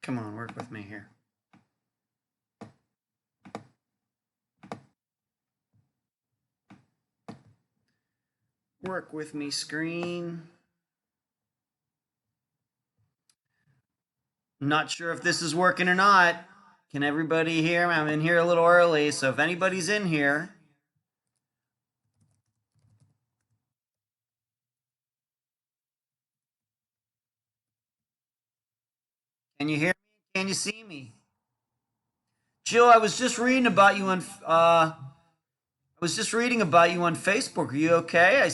Come on, work with me here. Work with me, screen. I'm not sure if this is working or not. Can everybody hear me? I'm in here a little early, so if anybody's in here. Can you hear me? Can you see me? Jill, I was just reading about you on Facebook. Are you okay?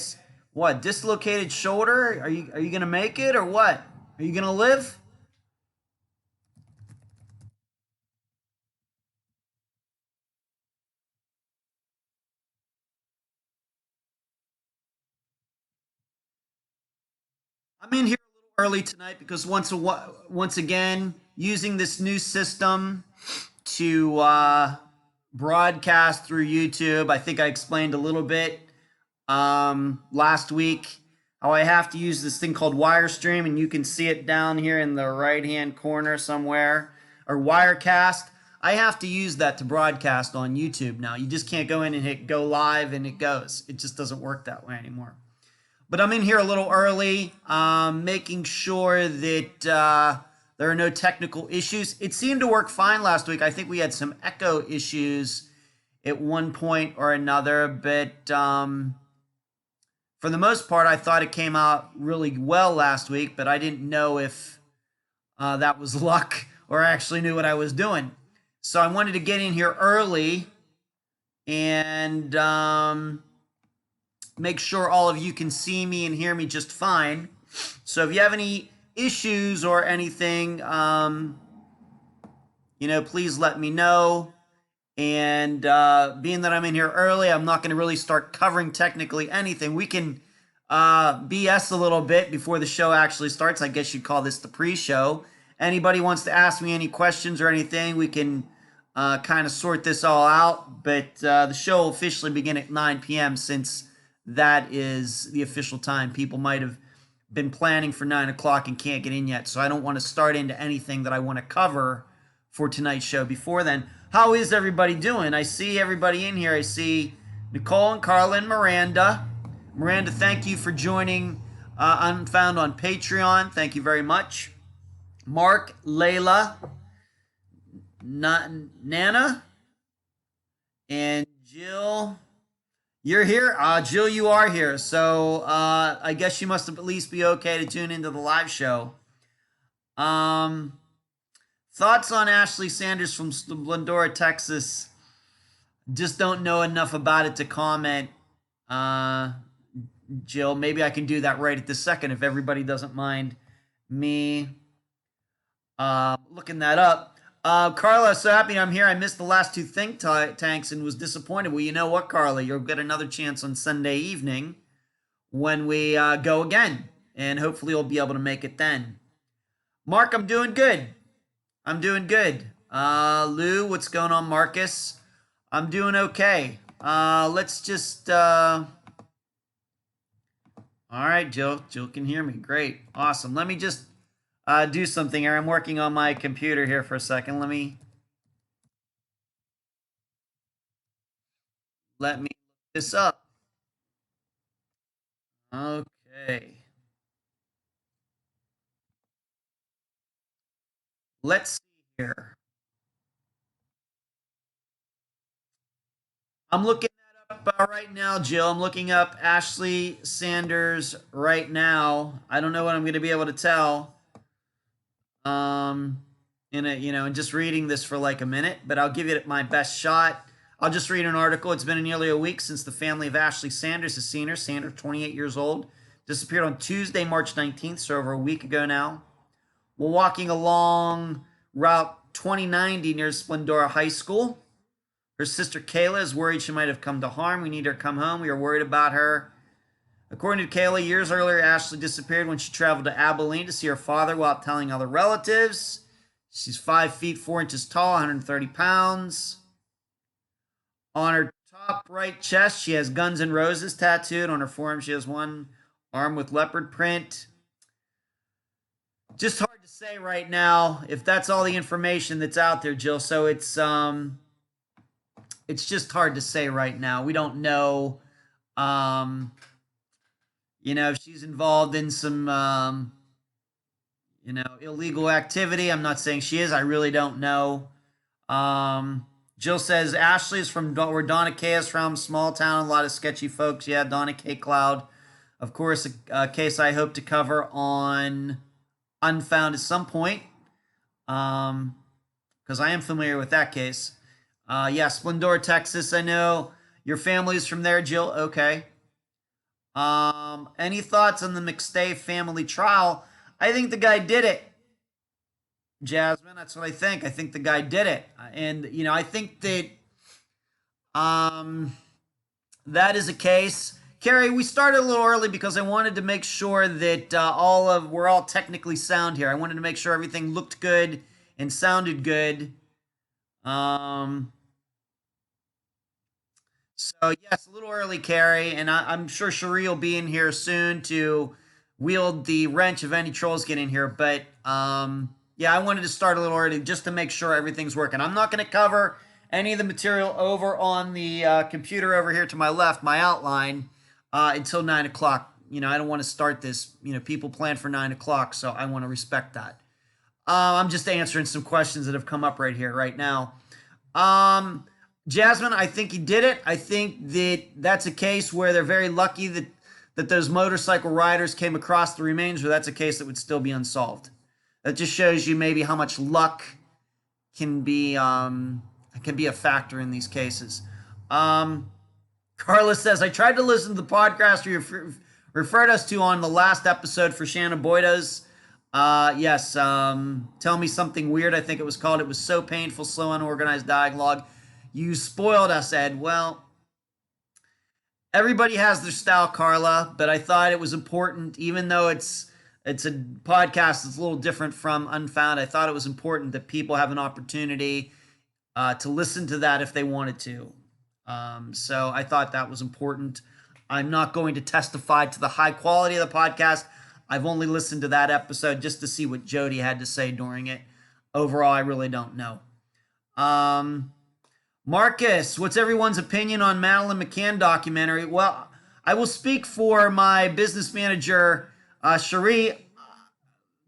What, dislocated shoulder? Are you gonna make it or what? Are you gonna live? I'm in here a little early tonight because once again, using this new system to broadcast through YouTube. I think I explained a little bit last week how I have to use this thing called Wirestream, and you can see it down here in the right-hand corner somewhere, or Wirecast. I have to use that to broadcast on YouTube now. You just can't go in and hit go live and it goes. It just doesn't work that way anymore. But I'm in here a little early, making sure that there are no technical issues. It seemed to work fine last week. I think we had some echo issues at one point or another, but for the most part, I thought it came out really well last week, but I didn't know if that was luck or I actually knew what I was doing. So I wanted to get in here early and make sure all of you can see me and hear me just fine. So if you have any issues or anything, please let me know. And being that I'm in here early, I'm not going to really start covering technically anything. We can BS a little bit before the show actually starts. I guess you'd call this the pre-show. Anybody wants to ask me any questions or anything, we can kind of sort this all out. But the show will officially begin at 9 p.m. since that is the official time. People might have been planning for 9 o'clock and can't get in yet. So I don't want to start into anything that I want to cover for tonight's show before then. How is everybody doing? I see everybody in here. I see Nicole and Carla and Miranda. Miranda, thank you for joining Unfound on Patreon. Thank you very much. Mark, Layla, Nana, and Jill. You're here? Jill, you are here. So I guess you must at least be okay to tune into the live show. Thoughts on Ashley Sanders from Glendora, Texas. Just don't know enough about it to comment. Jill, maybe I can do that right at this second if everybody doesn't mind me looking that up. Carla, so happy I'm here. I missed the last two think tanks and was disappointed. Well, you know what, Carla? You'll get another chance on Sunday evening when we go again. And hopefully you'll be able to make it then. Mark, I'm doing good. I'm doing good. Lou, what's going on, Marcus? I'm doing okay. Let's just... All right, Jill. Jill can hear me. Great. Awesome. Let me just... do something here. I'm working on my computer here for a second. Let me look this up. Okay. Let's see here. I'm looking that up right now, Jill. I'm looking up Ashley Sanders right now. I don't know what I'm going to be able to tell. And just reading this for like a minute, but I'll give it my best shot. I'll just read an article. It's been nearly a week since the family of Ashley Sanders has seen her. Sanders, 28 years old, disappeared on Tuesday, March 19th, so over a week ago now. We're walking along Route 2090 near Splendora High School. Her sister Kayla is worried she might have come to harm. We need her to come home. We are worried about her. According to Kayla, years earlier, Ashley disappeared when she traveled to Abilene to see her father while telling other relatives. She's 5 feet 4 inches tall, 130 pounds. On her top right chest, she has Guns N' Roses tattooed. On her forearm, she has one arm with leopard print. Just hard to say right now if that's all the information that's out there, Jill. So it's just hard to say right now. We don't know, um, if she's involved in some, illegal activity. I'm not saying she is. I really don't know. Jill says Ashley is from where Donna Kay is from, small town, a lot of sketchy folks. Yeah, Donna Kay Cloud. Of course, a case I hope to cover on Unfound at some point, because I am familiar with that case. Yeah, Splendor, Texas. I know your family is from there, Jill. Okay. Any thoughts on the McStay family trial? I think the guy did it, Jasmine. That's what I think. I think the guy did it, and I think that that is a case. Carrie, we started a little early because I wanted to make sure that we're all technically sound here. I wanted to make sure everything looked good and sounded good. So yes, a little early, Carrie, and I'm sure Cherie will be in here soon to wield the wrench if any trolls get in here. But yeah, I wanted to start a little early just to make sure everything's working. I'm not going to cover any of the material over on the computer over here to my left, my outline, until 9 o'clock. I don't want to start this. People plan for 9 o'clock, so I want to respect that. I'm just answering some questions that have come up right here, right now. Jasmine, I think he did it. I think that that's a case where they're very lucky that those motorcycle riders came across the remains, or that's a case that would still be unsolved. That just shows you maybe how much luck can be a factor in these cases. Carla says, I tried to listen to the podcast you referred us to on the last episode for Shanna Boiteux. Yes, Tell Me Something Weird, I think it was called. It was so painful, slow, unorganized dialogue. You spoiled us, Ed. Well, everybody has their style, Carla, but I thought it was important, even though it's a podcast that's a little different from Unfound. I thought it was important that people have an opportunity to listen to that if they wanted to. So I thought that was important. I'm not going to testify to the high quality of the podcast. I've only listened to that episode just to see what Jody had to say during it. Overall, I really don't know. Marcus, what's everyone's opinion on Madeleine McCann documentary? Well, I will speak for my business manager, Cherie,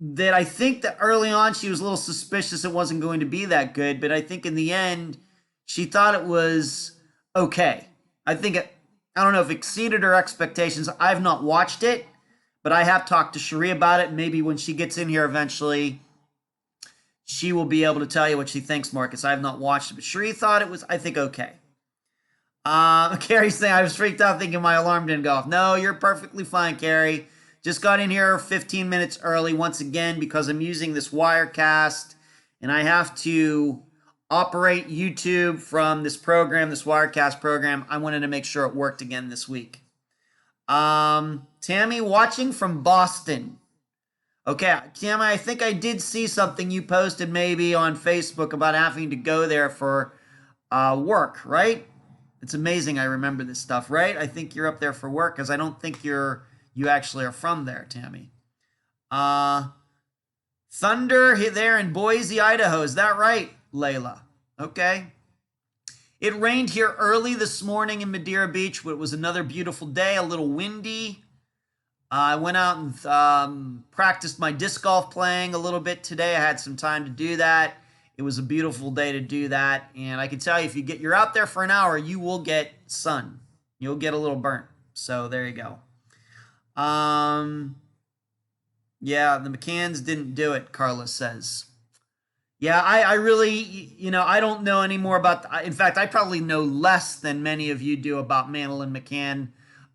that I think that early on she was a little suspicious it wasn't going to be that good, but I think in the end she thought it was okay. I don't know if it exceeded her expectations. I've not watched it, but I have talked to Cherie about it. Maybe when she gets in here eventually, she will be able to tell you what she thinks, Marcus. I have not watched it, but Cherie thought it was, I think, okay. Carrie's saying, I was freaked out thinking my alarm didn't go off. No, you're perfectly fine, Carrie. Just got in here 15 minutes early once again because I'm using this Wirecast, and I have to operate YouTube from this program, this Wirecast program. I wanted to make sure it worked again this week. Tammy, watching from Boston. Okay, Tammy, I think I did see something you posted maybe on Facebook about having to go there for work, right? It's amazing I remember this stuff, right? I think you're up there for work because I don't think you actually are from there, Tammy. Thunder there in Boise, Idaho. Is that right, Layla? Okay. It rained here early this morning in Madeira Beach, but it was another beautiful day, a little windy. I went out and practiced my disc golf playing a little bit today. I had some time to do that. It was a beautiful day to do that. And I can tell you, if you're out there for an hour, you will get sun. You'll get a little burnt. So there you go. Yeah, the McCanns didn't do it, Carla says. Yeah, I really, I don't know any more about, in fact, I probably know less than many of you do about Madeleine McCann.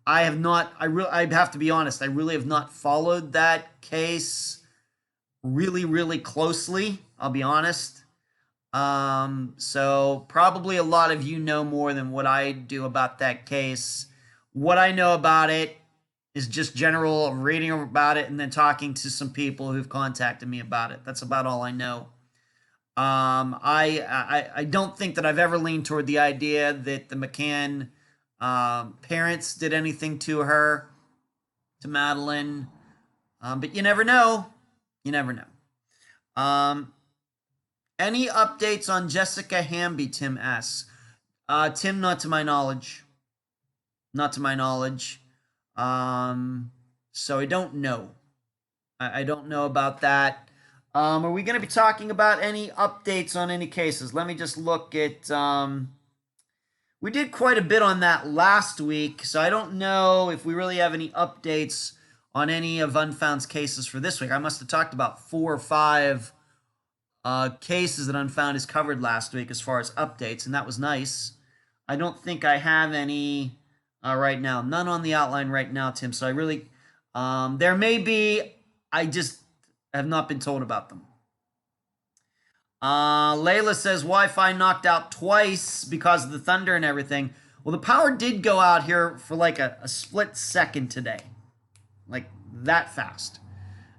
I have to be honest, I really have not followed that case really, really closely, I'll be honest. So probably a lot of you know more than what I do about that case. What I know about it is just general reading about it and then talking to some people who've contacted me about it. That's about all I know. I don't think that I've ever leaned toward the idea that the McCann parents did anything to her, to Madeleine. But you never know. You never know. Any updates on Jessica Hamby, Tim asks. Tim, not to my knowledge. Not to my knowledge. So I don't know. I don't know about that. Are we going to be talking about any updates on any cases? Let me just look at... we did quite a bit on that last week, so I don't know if we really have any updates on any of Unfound's cases for this week. I must have talked about 4 or 5 cases that Unfound has covered last week as far as updates, and that was nice. I don't think I have any right now. None on the outline right now, Tim, so I really... there may be... I just have not been told about them. Layla says Wi-Fi knocked out twice because of the thunder and everything. Well, the power did go out here for like a split second today. Like that fast.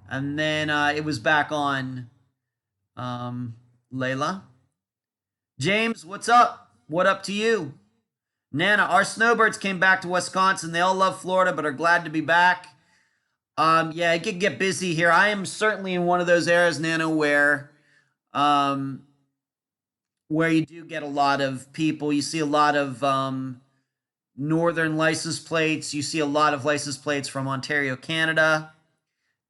And then it was back on. Layla. James, what's up? What up to you? Nana, our snowbirds came back to Wisconsin. They all love Florida but are glad to be back. Yeah, it could get busy here. I am certainly in one of those areas, Nana, where you do get a lot of people. You see a lot of northern license plates. You see a lot of license plates from Ontario, Canada.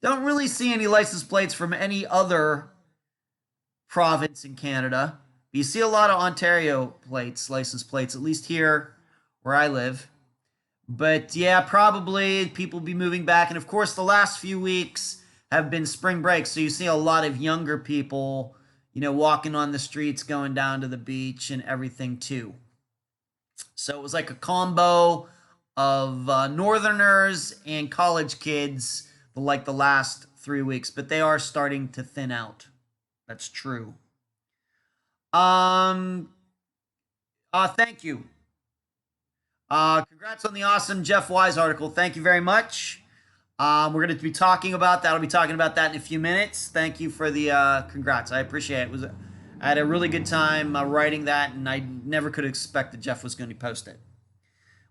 Don't really see any license plates from any other province in Canada. You see a lot of Ontario plates, license plates, at least here where I live. But yeah, probably people will be moving back. And of course, the last few weeks have been spring break. So you see a lot of younger people, you know, walking on the streets, going down to the beach and everything too. So it was like a combo of northerners and college kids like the last 3 weeks. But they are starting to thin out. That's true. Thank you. Congrats on the awesome Jeff Wise article. Thank you very much. We're going to be talking about that. I'll be talking about that in a few minutes. Thank you for the congrats. I appreciate it. I had a really good time writing that, and I never could expect that Jeff was going to post it.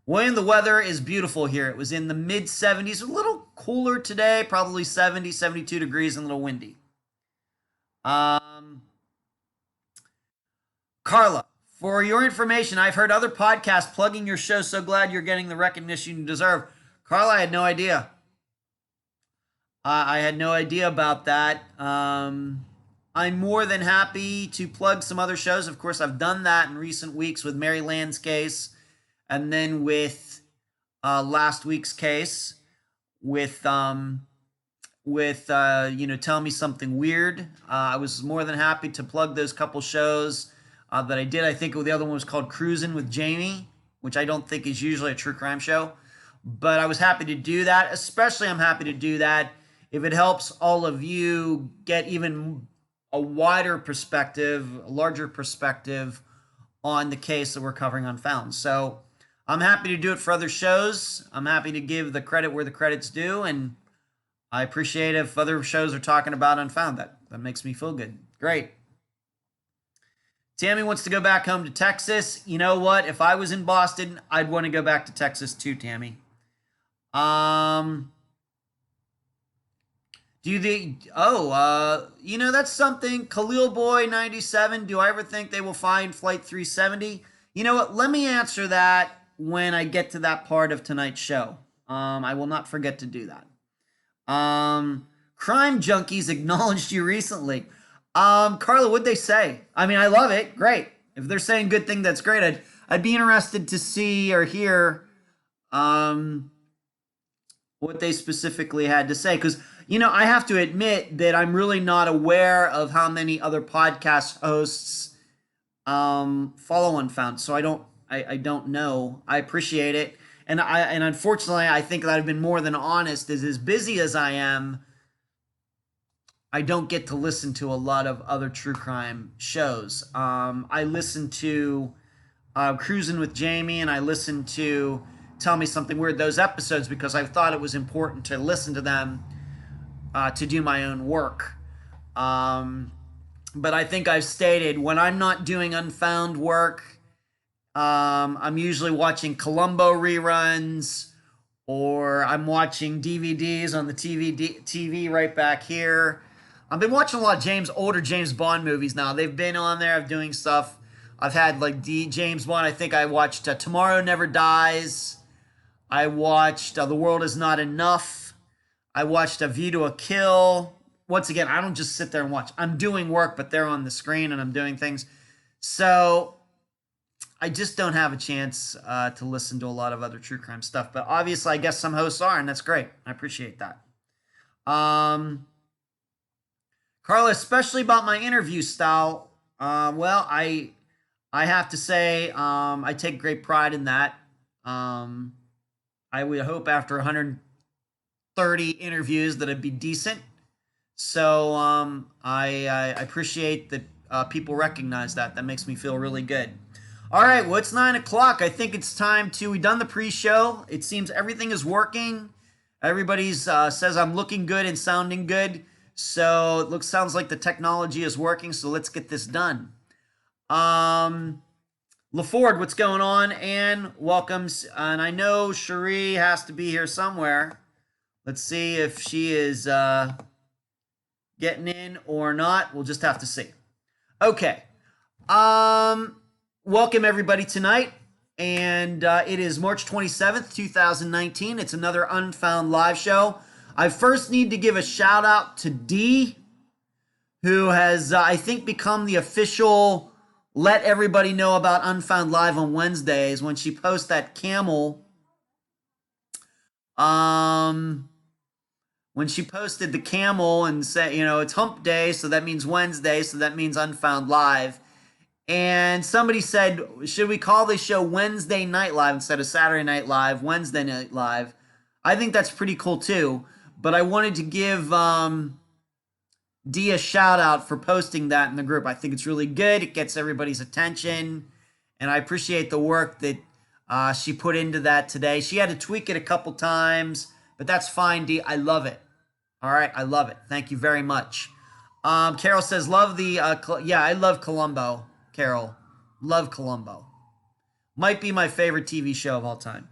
William, the weather is beautiful here. It was in the mid-70s, a little cooler today, probably 70, 72 degrees and a little windy. Carla, for your information, I've heard other podcasts plugging your show. So glad you're getting the recognition you deserve. Carla, I had no idea. I had no idea about that. I'm more than happy to plug some other shows. Of course, I've done that in recent weeks with Mary Land's case, and then with last week's case with Tell Me Something Weird. I was more than happy to plug those couple shows that I did. I think the other one was called Cruisin' with Jamie, which I don't think is usually a true crime show. But I was happy to do that. Especially I'm happy to do that if it helps all of you get even a wider perspective, a larger perspective on the case that we're covering Unfound. So I'm happy to do it for other shows. I'm happy to give the credit where the credit's due. And I appreciate if other shows are talking about Unfound. That makes me feel good. Great. Tammy wants to go back home to Texas. You know what? If I was in Boston, I'd want to go back to Texas too, Tammy. That's something. Khalil Boy 97. Do I ever think they will find Flight 370? You know what? Let me answer that when I get to that part of tonight's show. I will not forget to do that. Crime Junkies acknowledged you recently. Carla, what'd they say? I mean, I love it. Great. If they're saying good thing, that's great. I'd be interested to see or hear what they specifically had to say. Because, I have to admit that I'm really not aware of how many other podcast hosts follow Unfound. So I don't know. I appreciate it. And unfortunately, I think that I've been more than honest. As busy as I am, I don't get to listen to a lot of other true crime shows. I listen to Cruisin' with Jamie, and I listen to Tell Me Something Weird, those episodes, because I thought it was important to listen to them to do my own work. But I think I've stated, when I'm not doing Unfound work, I'm usually watching Columbo reruns, or I'm watching DVDs on the TV right back here. I've been watching a lot of older James Bond movies now. They've been on there. I'm doing stuff. I've had like James Bond. I think I watched Tomorrow Never Dies. I watched The World Is Not Enough. I watched A View to a Kill. Once again, I don't just sit there and watch. I'm doing work, but they're on the screen and I'm doing things. So I just don't have a chance to listen to a lot of other true crime stuff. But obviously, I guess some hosts are, and that's great. I appreciate that. Carla, especially about my interview style. Well, I have to say I take great pride in that. I would hope after 130 interviews that it'd be decent. So I appreciate that people recognize that. That makes me feel really good. All right, well, it's 9 o'clock. I think it's time to, we've done the pre-show. It seems everything is working. Everybody's says I'm looking good and sounding good. So it sounds like the technology is working. So let's get this done. LaFord, what's going on? Ann, welcome. And I know Cherie has to be here somewhere. Let's see if she is getting in or not. We'll just have to see. Okay. Welcome everybody tonight. And it is March 27th, 2019. It's another Unfound live show. I first need to give a shout out to Dee, who has, I think, become the official let everybody know about Unfound Live on Wednesdays when she posts that camel. When she posted the camel and said, you know, it's hump day, so that means Wednesday, so that means Unfound Live. And somebody said, should we call this show Wednesday Night Live instead of Saturday Night Live, Wednesday Night Live? I think that's pretty cool too. But I wanted to give Dee a shout out for posting that in the group. I think it's really good. It gets everybody's attention. And I appreciate the work that she put into that today. She had to tweak it a couple times, but that's fine, Dee. I love it. All right, I love it. Thank you very much. Carol says, love the, yeah, I love Columbo. Carol, love Columbo. Might be my favorite TV show of all time.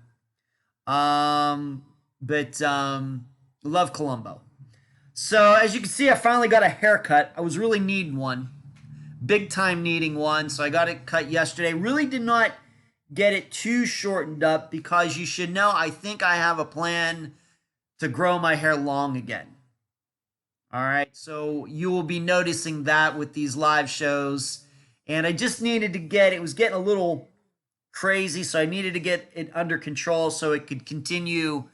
Love Columbo. So as you can see, I finally got a haircut. I was really needing one. Big time needing one. So I got it cut yesterday. Really did not get it too shortened up because you should know I think I have a plan to grow my hair long again. All right. So you will be noticing that with these live shows. And I just needed to get, it was getting a little crazy, so I needed to get it under control so it could continue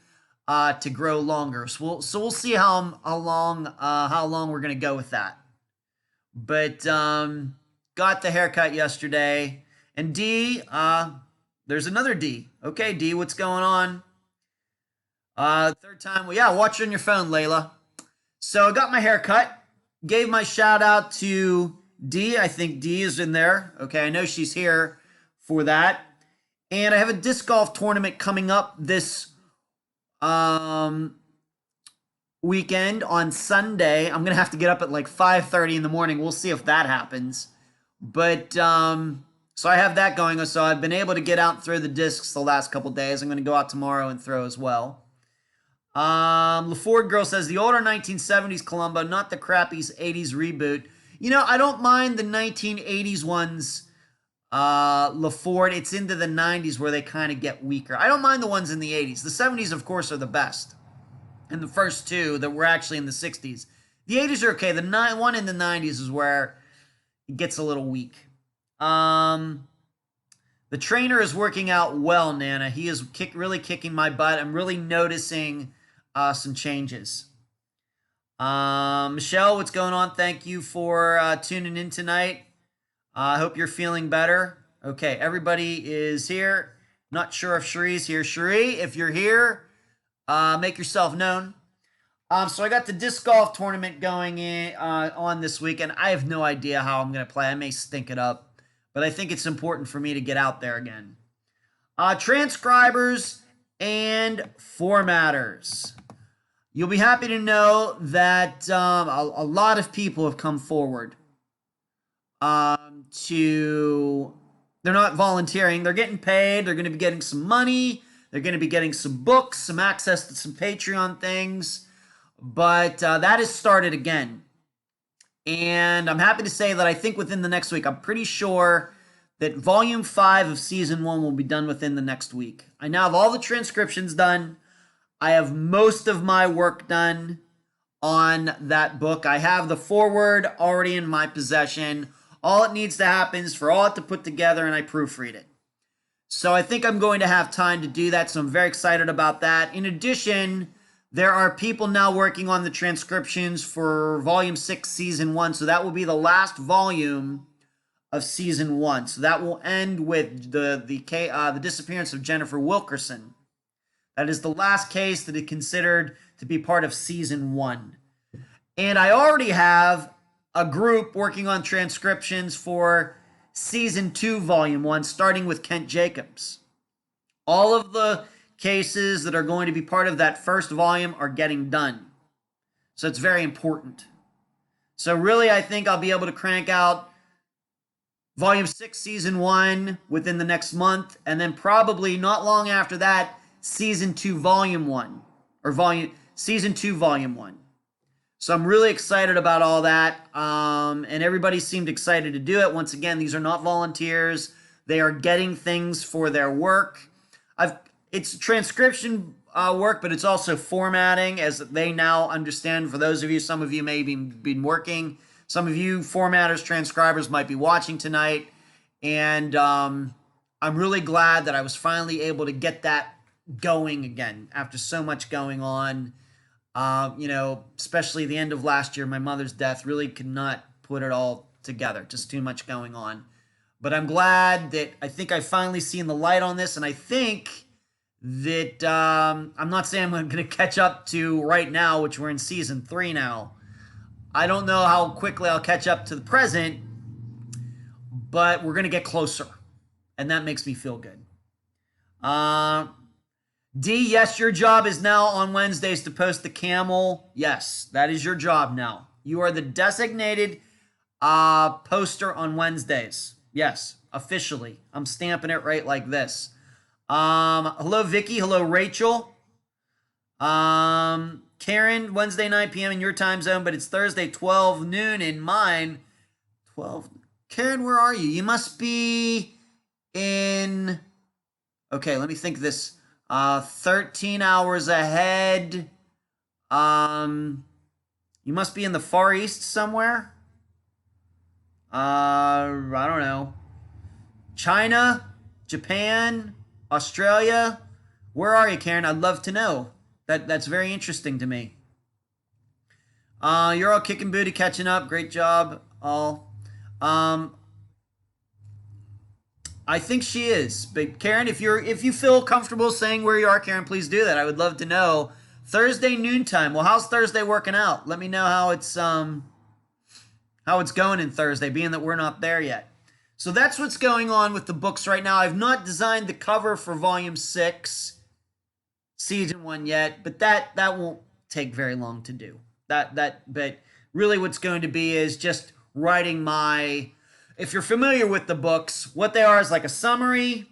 to grow longer. So we'll see how long we're gonna go with that. But got the haircut yesterday, and Dee, there's another Dee. Okay, Dee, what's going on? Third time. Well, yeah, watch it on your phone, Layla. So I got my haircut. Gave my shout out to Dee. I think Dee is in there. Okay, I know she's here for that. And I have a disc golf tournament coming up this weekend on Sunday. I'm going to have to get up at like 5:30 in the morning. We'll see if that happens. But so I have that going. So I've been able to get out and throw the discs the last couple days. I'm going to go out tomorrow and throw as well. LaFord Girl says, the older 1970s Columbo, not the crappy 80s reboot. You know, I don't mind the 1980s ones, LaFord. It's into the 90s where they kind of get weaker. I don't mind the ones in the 80s. The 70s, of course, are the best. And the first two that were actually in the 60s. The 80s are okay. The one in the 90s is where it gets a little weak. The trainer is working out well, Nana. He is really kicking my butt. I'm really noticing some changes. Michelle, what's going on? Thank you for tuning in tonight. I hope you're feeling better. Okay, everybody is here. Not sure if Cherie's here. Cherie, if you're here, make yourself known. So I got the disc golf tournament going on this weekend. I have no idea how I'm going to play. I may stink it up, but I think it's important for me to get out there again. Transcribers and formatters. You'll be happy to know that a lot of people have come forward they're not volunteering. They're getting paid. They're going to be getting some money. They're going to be getting some books, some access to some Patreon things. But that has started again. And I'm happy to say that I think within the next week, I'm pretty sure that volume 5 of season 1 will be done within the next week. I now have all the transcriptions done. I have most of my work done on that book. I have the foreword already in my possession. All it needs to happen is for all it to put together and I proofread it. So I think I'm going to have time to do that, so I'm very excited about that. In addition, there are people now working on the transcriptions for volume 6, season 1, so that will be the last volume of season 1. So that will end with the disappearance of Jennifer Wilkerson. That is the last case that is considered to be part of season 1. And I already have a group working on transcriptions for season 2, volume 1, starting with Kent Jacobs. All of the cases that are going to be part of that first volume are getting done. So it's very important. So really, I think I'll be able to crank out volume 6, season 1 within the next month, and then probably not long after that, season 2, volume 1, or season 2, volume 1. So I'm really excited about all that, and everybody seemed excited to do it. Once again, these are not volunteers. They are getting things for their work. It's transcription work, but it's also formatting, as they now understand. For those of you, some of you may have been working. Some of you formatters, transcribers might be watching tonight, and I'm really glad that I was finally able to get that going again after so much going on. Especially the end of last year, my mother's death really could not put it all together. Just too much going on. But I'm glad that I think I've finally seen the light on this, and I think that I'm not saying I'm going to catch up to right now, which we're in season 3 now. I don't know how quickly I'll catch up to the present, but we're going to get closer, and that makes me feel good. D, yes, your job is now on Wednesdays to post the camel. Yes, that is your job now. You are the designated poster on Wednesdays. Yes, officially. I'm stamping it right like this. Hello, Vicky. Hello, Rachel. Karen, Wednesday, 9 p.m. in your time zone, but it's Thursday, 12 noon in mine. 12. Karen, where are you? You must be in... Okay, let me think this. 13 hours ahead. You must be in the Far East somewhere. I don't know. China, Japan, Australia. Where are you, Karen? I'd love to know. That's very interesting to me. You're all kicking booty, catching up. Great job, all. I think she is, but Karen, if you feel comfortable saying where you are, Karen, please do that. I would love to know. Thursday noontime. Well, how's Thursday working out? Let me know how it's going in Thursday, being that we're not there yet. So that's what's going on with the books right now. I've not designed the cover for volume 6, season 1 yet, but that won't take very long to do. But really, what's going to be is just writing my. If you're familiar with the books, what they are is like a summary,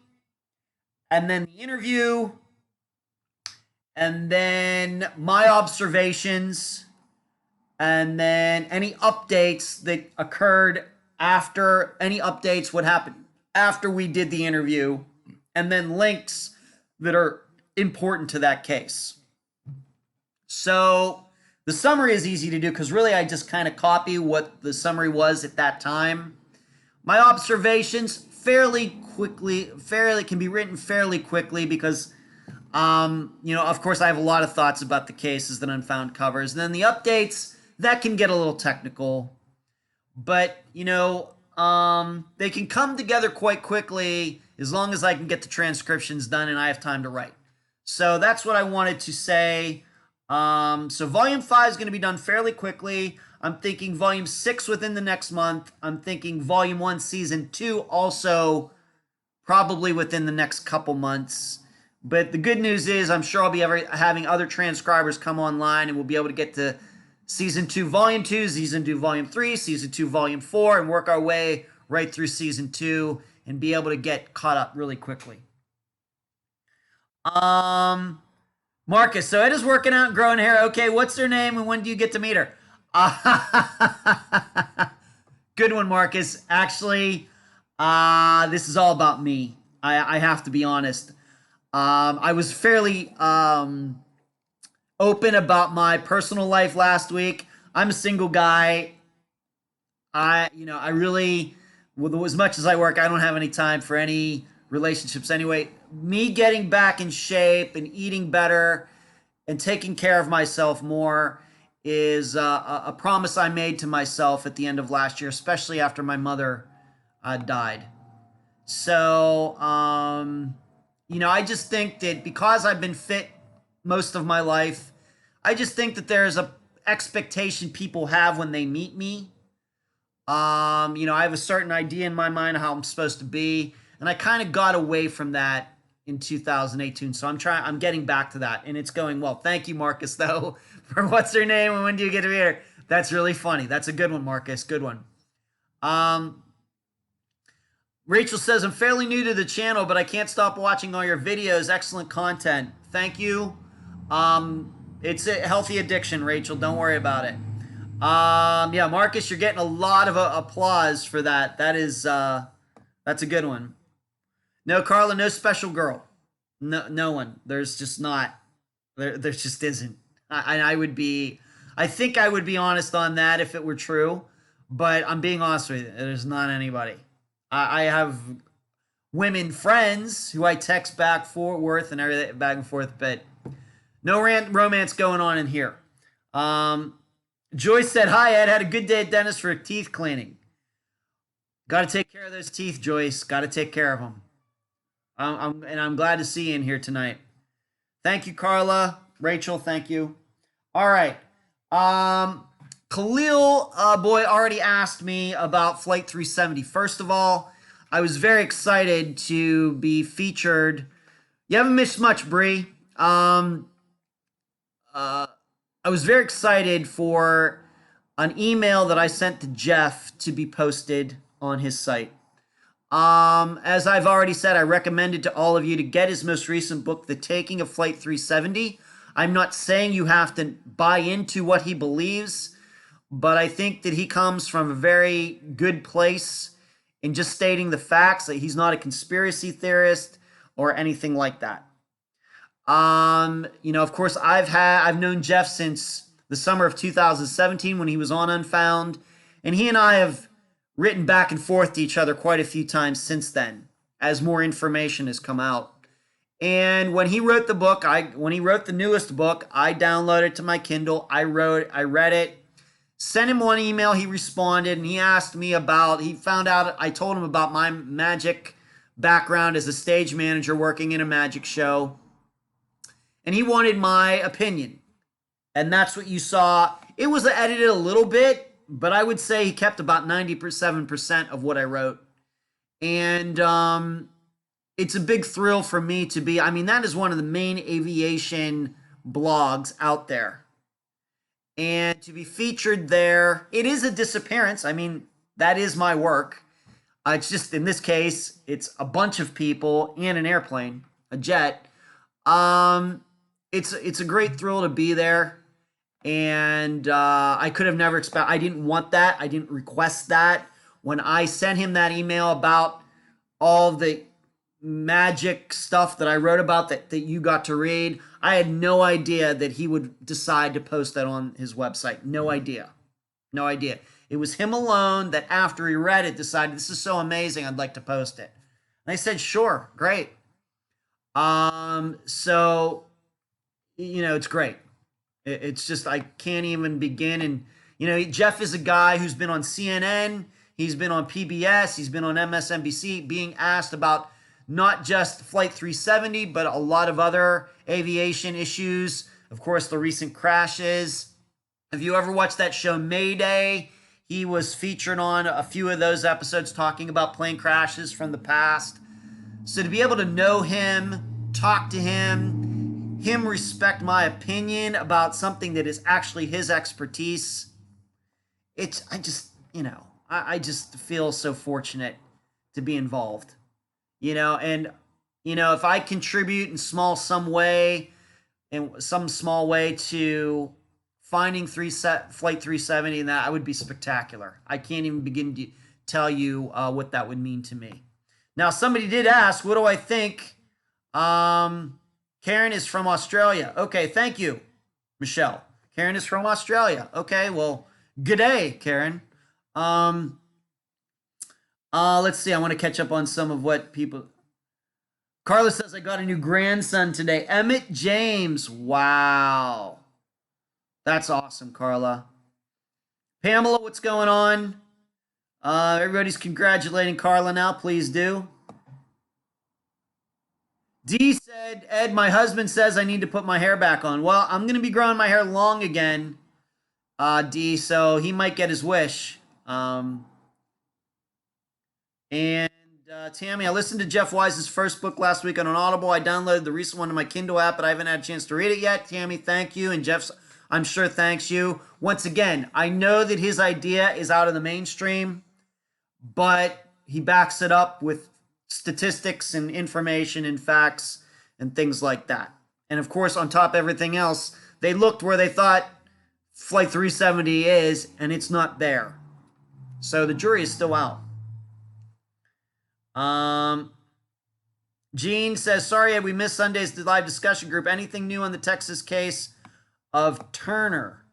and then the interview, and then my observations, and then any updates that occurred after, any updates, what happened after we did the interview, and then links that are important to that case. So the summary is easy to do because really I just kind of copy what the summary was at that time. My observations can be written fairly quickly because, of course I have a lot of thoughts about the cases that Unfound covers. And then the updates, that can get a little technical. But, they can come together quite quickly as long as I can get the transcriptions done and I have time to write. So that's what I wanted to say. So volume 5 is going to be done fairly quickly. I'm thinking volume 6 within the next month. I'm thinking volume 1, season 2 also probably within the next couple months. But the good news is I'm sure I'll be having other transcribers come online and we'll be able to get to season 2, volume 2, season 2, volume 3, season 2, volume 4, and work our way right through season 2 and be able to get caught up really quickly. Marcus, so Ed is working out and growing hair. Okay, what's her name and when do you get to meet her? Good one, Marcus. Actually, this is all about me. I have to be honest. I was fairly open about my personal life last week. I'm a single guy. I really, with as much as I work, I don't have any time for any relationships anyway. Me getting back in shape and eating better and taking care of myself more is a promise I made to myself at the end of last year, especially after my mother died. So, I just think that because I've been fit most of my life, I just think that there's a expectation people have when they meet me. I have a certain idea in my mind of how I'm supposed to be, and I kind of got away from that in 2018. So I'm getting back to that, and it's going well. Thank you, Marcus, though, for what's her name and when do you get to meet her? That's really funny. That's a good one, Marcus. Good one. Rachel says, I'm fairly new to the channel, but I can't stop watching all your videos. Excellent content. Thank you. It's a healthy addiction, Rachel. Don't worry about it. Yeah, Marcus, you're getting a lot of applause for that. That's a good one. No, Carla, no special girl. No one. There's just not. There just isn't. I think I would be honest on that if it were true, but I'm being honest with you. There's not anybody. I have women friends who I text back forth and everything back and forth, but no romance going on in here. Joyce said, hi, Ed. Had a good day at dentist for teeth cleaning. Got to take care of those teeth, Joyce. Got to take care of them. I'm glad to see you in here tonight. Thank you, Carla. Rachel, thank you. All right. Khalil boy already asked me about Flight 370. First of all, I was very excited to be featured. You haven't missed much, Bree. I was very excited for an email that I sent to Jeff to be posted on his site. As I've already said, I recommended to all of you to get his most recent book, The Taking of Flight 370. I'm not saying you have to buy into what he believes, but I think that he comes from a very good place in just stating the facts, that he's not a conspiracy theorist or anything like that. Of course, I've known Jeff since the summer of 2017 when he was on Unfound, and he and I have written back and forth to each other quite a few times since then, as more information has come out. And when he wrote the book, when he wrote the newest book, I downloaded it to my Kindle. I read it, sent him one email. He responded, and he asked me he found out, I told him about my magic background as a stage manager working in a magic show. And he wanted my opinion. And that's what you saw. It was edited a little bit, but I would say he kept about 97% of what I wrote. And it's a big thrill for me to be, that is one of the main aviation blogs out there. And to be featured there, it is a disappearance. That is my work. It's just, in this case, it's a bunch of people and an airplane, a jet. It's a great thrill to be there. And I could have never expected, I didn't want that. I didn't request that. When I sent him that email about all the magic stuff that I wrote about that you got to read, I had no idea that he would decide to post that on his website. No idea. No idea. It was him alone that after he read it decided, this is so amazing, I'd like to post it. And I said, sure, great. So, it's great. It's just, I can't even begin. And, Jeff is a guy who's been on CNN, he's been on PBS, he's been on MSNBC, being asked about not just Flight 370, but a lot of other aviation issues. Of course, the recent crashes. If you ever watched that show Mayday, he was featured on a few of those episodes talking about plane crashes from the past. So to be able to know him, talk to him respect my opinion about something that is actually his expertise, I just feel so fortunate to be involved. And if I contribute in some small way to finding Flight 370, and that would be spectacular. I can't even begin to tell you what that would mean to me. Now, somebody did ask, what do I think? Karen is from Australia. Okay, thank you, Michelle. Karen is from Australia. Okay, well, good day, Karen. Let's see. I want to catch up on some of what people... Carla says, I got a new grandson today. Emmett James. Wow. That's awesome, Carla. Pamela, what's going on? Everybody's congratulating Carla now. Please do. Dee said, Ed, my husband says I need to put my hair back on. Well, I'm going to be growing my hair long again, Dee, so he might get his wish. Tammy, I listened to Jeff Wise's first book last week on Audible. I downloaded the recent one to my Kindle app, but I haven't had a chance to read it yet. Tammy, thank you. And Jeff's, I'm sure, thanks you. Once again, I know that his idea is out of the mainstream, but he backs it up with statistics and information and facts and things like that. And of course, on top of everything else, they looked where they thought Flight 370 is, and it's not there. So the jury is still out. Gene says, sorry, we missed Sunday's live discussion group. Anything new on the Texas case of Turner?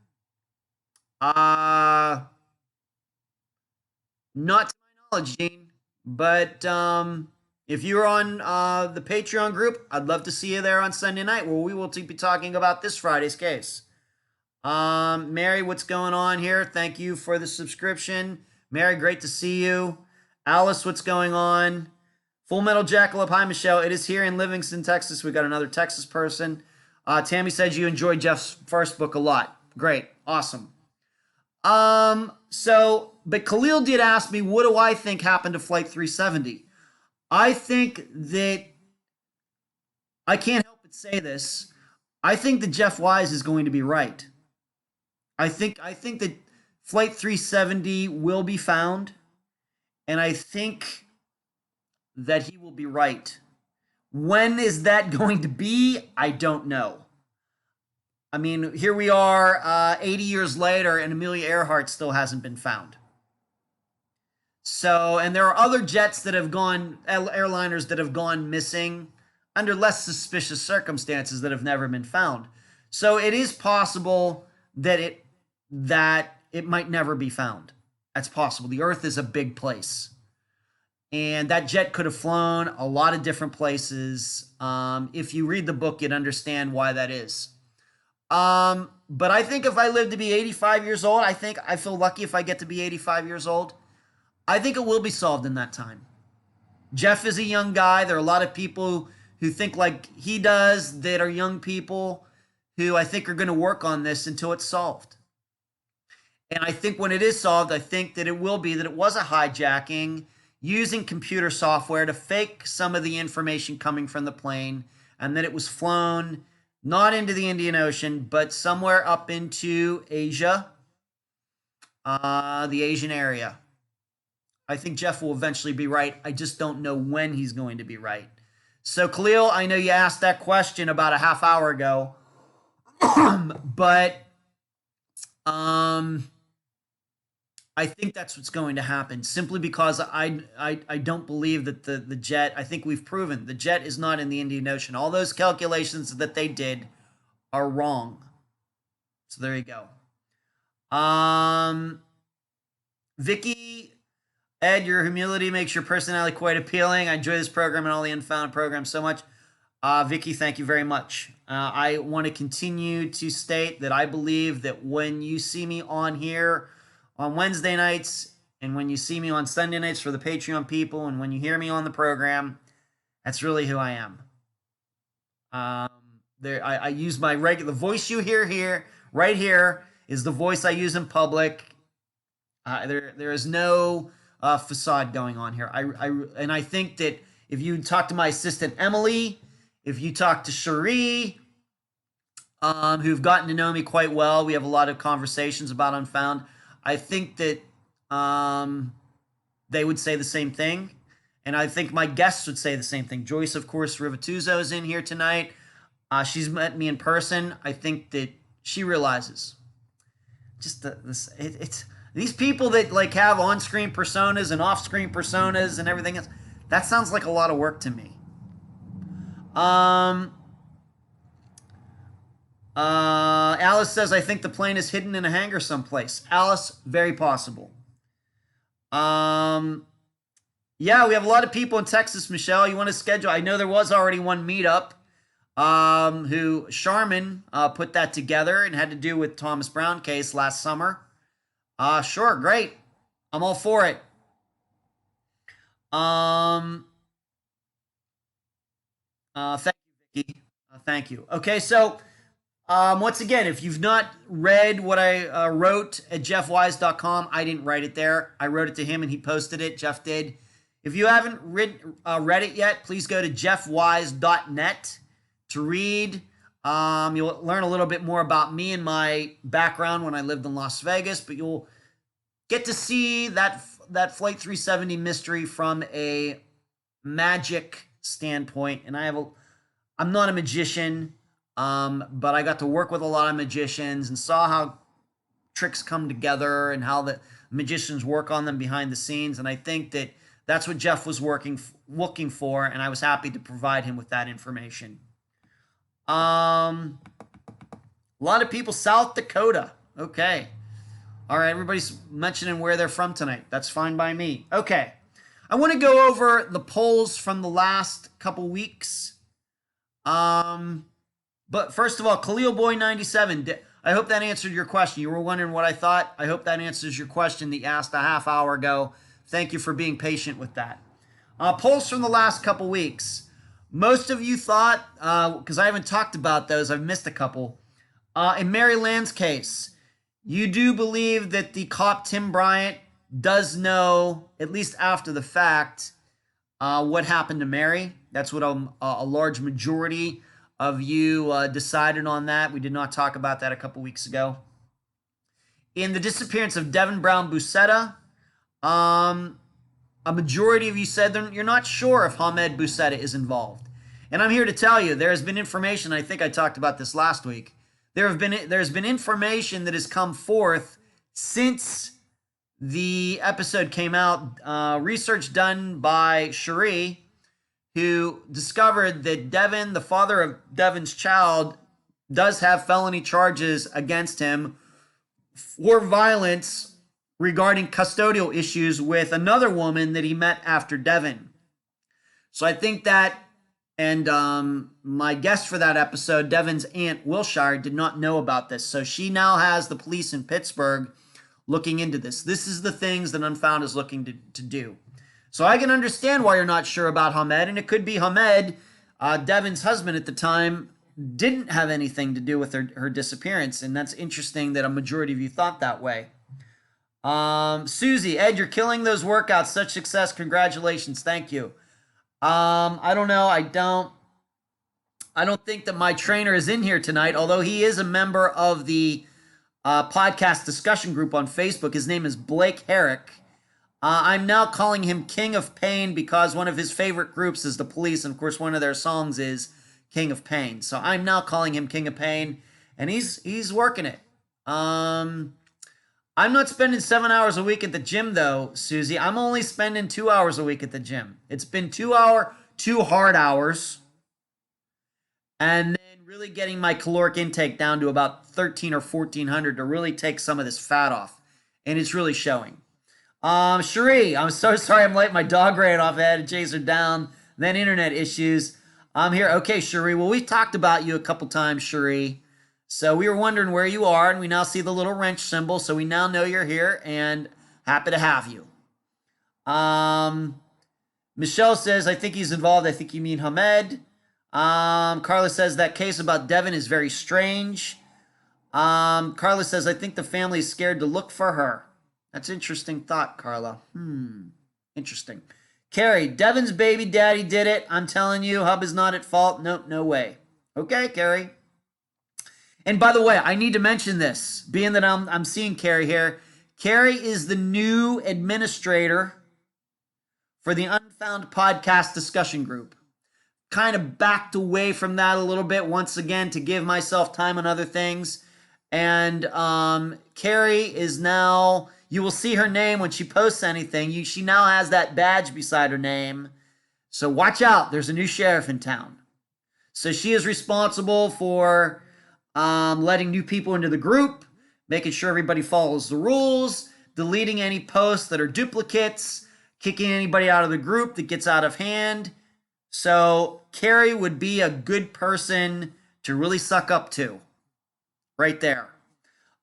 Not to my knowledge, Gene, but if you're on the Patreon group, I'd love to see you there on Sunday night, where we will be talking about this Friday's case. Mary, what's going on here? Thank you for the subscription. Mary, great to see you. Alice, what's going on? Full Metal Jackalope, hi, Michelle. It is here in Livingston, Texas. We got another Texas person. Tammy said you enjoyed Jeff's first book a lot. Great. Awesome. But Khalil did ask me, what do I think happened to Flight 370? I think that, I can't help but say this, I think that Jeff Wise is going to be right. I think that Flight 370 will be found, and I think that he will be right. When is that going to be? I don't know. I mean, here we are 80 years later, and Amelia Earhart still hasn't been found. So, and there are other jets that have gone, airliners that have gone missing under less suspicious circumstances that have never been found. So it is possible that it might never be found. That's possible. The Earth is a big place. And that jet could have flown a lot of different places. If you read the book, you'd understand why that is. But I think if I live to be 85 years old, I feel lucky if I get to be 85 years old. I think it will be solved in that time. Jeff is a young guy. There are a lot of people who think like he does that are young people who I think are going to work on this until it's solved. And I think when it is solved, I think that it will be that it was a hijacking using computer software to fake some of the information coming from the plane, and that it was flown not into the Indian Ocean, but somewhere up into Asia, the Asian area. I think Jeff will eventually be right. I just don't know when he's going to be right. So, Khalil, I know you asked that question about a half hour ago, but I think that's what's going to happen, simply because I don't believe that the jet, I think we've proven the jet is not in the Indian Ocean. All those calculations that they did are wrong. So there you go. Vicky, Ed, your humility makes your personality quite appealing. I enjoy this program and all the Unfound programs so much. Vicky, thank you very much. I want to continue to state that I believe that when you see me on here on Wednesday nights, and when you see me on Sunday nights for the Patreon people, and when you hear me on the program, that's really who I am. I use my regular voice. You hear here, right here, is the voice I use in public. There is no facade going on here. And I think that if you talk to my assistant Emily, if you talk to Cherie, who've gotten to know me quite well, we have a lot of conversations about Unfound. I think that they would say the same thing, and I think my guests would say the same thing. Joyce, of course, Rivatuzo is in here tonight. She's met me in person. I think that she realizes it's these people that like have on-screen personas and off-screen personas and everything else. That sounds like a lot of work to me. Alice says, I think the plane is hidden in a hangar someplace. Alice, very possible. Yeah, we have a lot of people in Texas, Michelle. You want to schedule? I know there was already one meetup. Who Charmin put that together and had to do with Thomas Brown case last summer. Sure, great. I'm all for it. Thank you, Vicky. Thank you. Okay, so once again, if you've not read what I wrote at jeffwise.com, I didn't write it there. I wrote it to him and he posted it. Jeff did. If you haven't read it yet, please go to jeffwise.net to read. You'll learn a little bit more about me and my background when I lived in Las Vegas, but you'll get to see that Flight 370 mystery from a magic standpoint. And I'm not a magician, but I got to work with a lot of magicians and saw how tricks come together and how the magicians work on them behind the scenes. And I think that that's what Jeff was looking for, and I was happy to provide him with that information. A lot of people, South Dakota. Okay. All right, everybody's mentioning where they're from tonight. That's fine by me. Okay. I want to go over the polls from the last couple weeks. But first of all, Khalil Boy 97, I hope that answered your question. You were wondering what I thought. I hope that answers your question that you asked a half hour ago. Thank you for being patient with that. Polls from the last couple weeks. Most of you thought, because I haven't talked about those, I've missed a couple. In Mary Land's case, you do believe that the cop Tim Bryant does know, at least after the fact, what happened to Mary. That's what a large majority of you decided on that. We did not talk about that a couple weeks ago. In the disappearance of Devin Brown Busetta, a majority of you said you're not sure if Hamed Busetta is involved. And I'm here to tell you, there has been information, I think I talked about this last week, there's been information that has come forth since the episode came out, research done by Cherie, who discovered that Devin, the father of Devin's child, does have felony charges against him for violence regarding custodial issues with another woman that he met after Devin. So I think that, and my guest for that episode, Devin's aunt Wilshire, did not know about this. So she now has the police in Pittsburgh looking into this. This is the things that Unfound is looking to do. So I can understand why you're not sure about Hamed, and it could be Hamed, Devin's husband at the time, didn't have anything to do with her disappearance, and that's interesting that a majority of you thought that way. Susie, Ed, you're killing those workouts. Such success. Congratulations. Thank you. I don't know. I don't think that my trainer is in here tonight, although he is a member of the podcast discussion group on Facebook. His name is Blake Herrick. I'm now calling him King of Pain because one of his favorite groups is the Police, and of course one of their songs is King of Pain. So I'm now calling him King of Pain, and he's working it. I'm not spending 7 hours a week at the gym, though, Susie. I'm only spending 2 hours a week at the gym. It's been 2 hard hours, and then really getting my caloric intake down to about 1,300 or 1,400 to really take some of this fat off, and it's really showing. Cherie, I'm so sorry I'm late. My dog ran off. I had to chase her down. Then internet issues. I'm here. Okay, Cherie. Well, we've talked about you a couple times, Cherie. So we were wondering where you are, and we now see the little wrench symbol, so we now know you're here, and happy to have you. Michelle says, I think he's involved. I think you mean Hamed. Carla says, that case about Devin is very strange. Carla says, I think the family is scared to look for her. That's an interesting thought, Carla. Interesting. Carrie, Devin's baby daddy did it. I'm telling you, Hub is not at fault. Nope, no way. Okay, Carrie. And by the way, I need to mention this, being that I'm seeing Carrie here. Carrie is the new administrator for the Unfound podcast discussion group. Kind of backed away from that a little bit once again to give myself time on other things. And Carrie is now, you will see her name when she posts anything. She now has that badge beside her name. So watch out. There's a new sheriff in town. So she is responsible for letting new people into the group, making sure everybody follows the rules, deleting any posts that are duplicates, kicking anybody out of the group that gets out of hand. So Carrie would be a good person to really suck up to. Right there.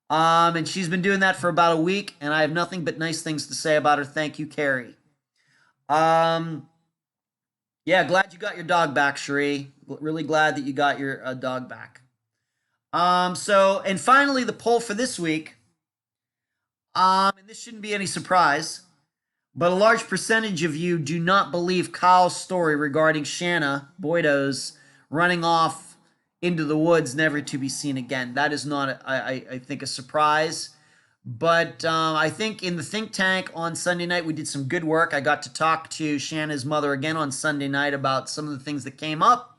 And she's been doing that for about a week, and I have nothing but nice things to say about her. Thank you, Carrie. Yeah, glad you got your dog back, Cherie. Really glad that you got your dog back. And finally, the poll for this week. And this shouldn't be any surprise, but a large percentage of you do not believe Kyle's story regarding Shanna Boiteux running off into the woods, never to be seen again. That is not, I think, a surprise. But I think in the think tank on Sunday night, we did some good work. I got to talk to Shanna's mother again on Sunday night about some of the things that came up.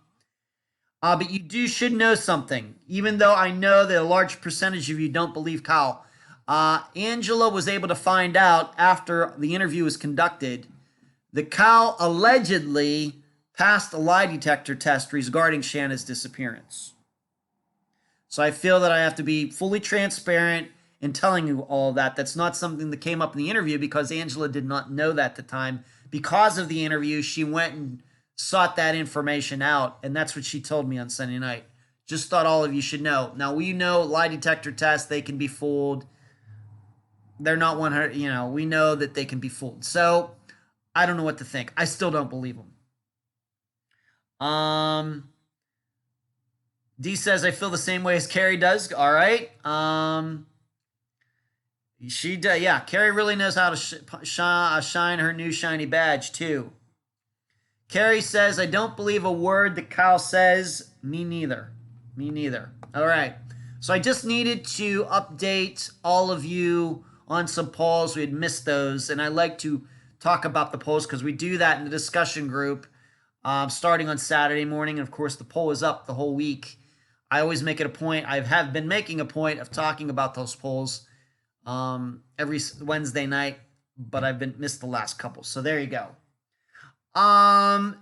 But you should know something. Even though I know that a large percentage of you don't believe Kyle, Angela was able to find out after the interview was conducted that Kyle allegedly passed a lie detector test regarding Shanna's disappearance. So I feel that I have to be fully transparent in telling you all of that. That's not something that came up in the interview because Angela did not know that at the time. Because of the interview, she went and sought that information out, and that's what she told me on Sunday night. Just thought all of you should know. Now, we know lie detector tests, they can be fooled. They're not 100, we know that they can be fooled. So I don't know what to think. I still don't believe them. D says, I feel the same way as Carrie does. All right. She does. Yeah, Carrie really knows how to shine her new shiny badge, too. Carrie says, I don't believe a word that Kyle says. Me neither. Me neither. All right. So I just needed to update all of you on some polls. We had missed those, and I like to talk about the polls because we do that in the discussion group starting on Saturday morning. And, of course, the poll is up the whole week. I always make it a point. I have been making a point of talking about those polls every Wednesday night, but I've missed the last couple. So there you go.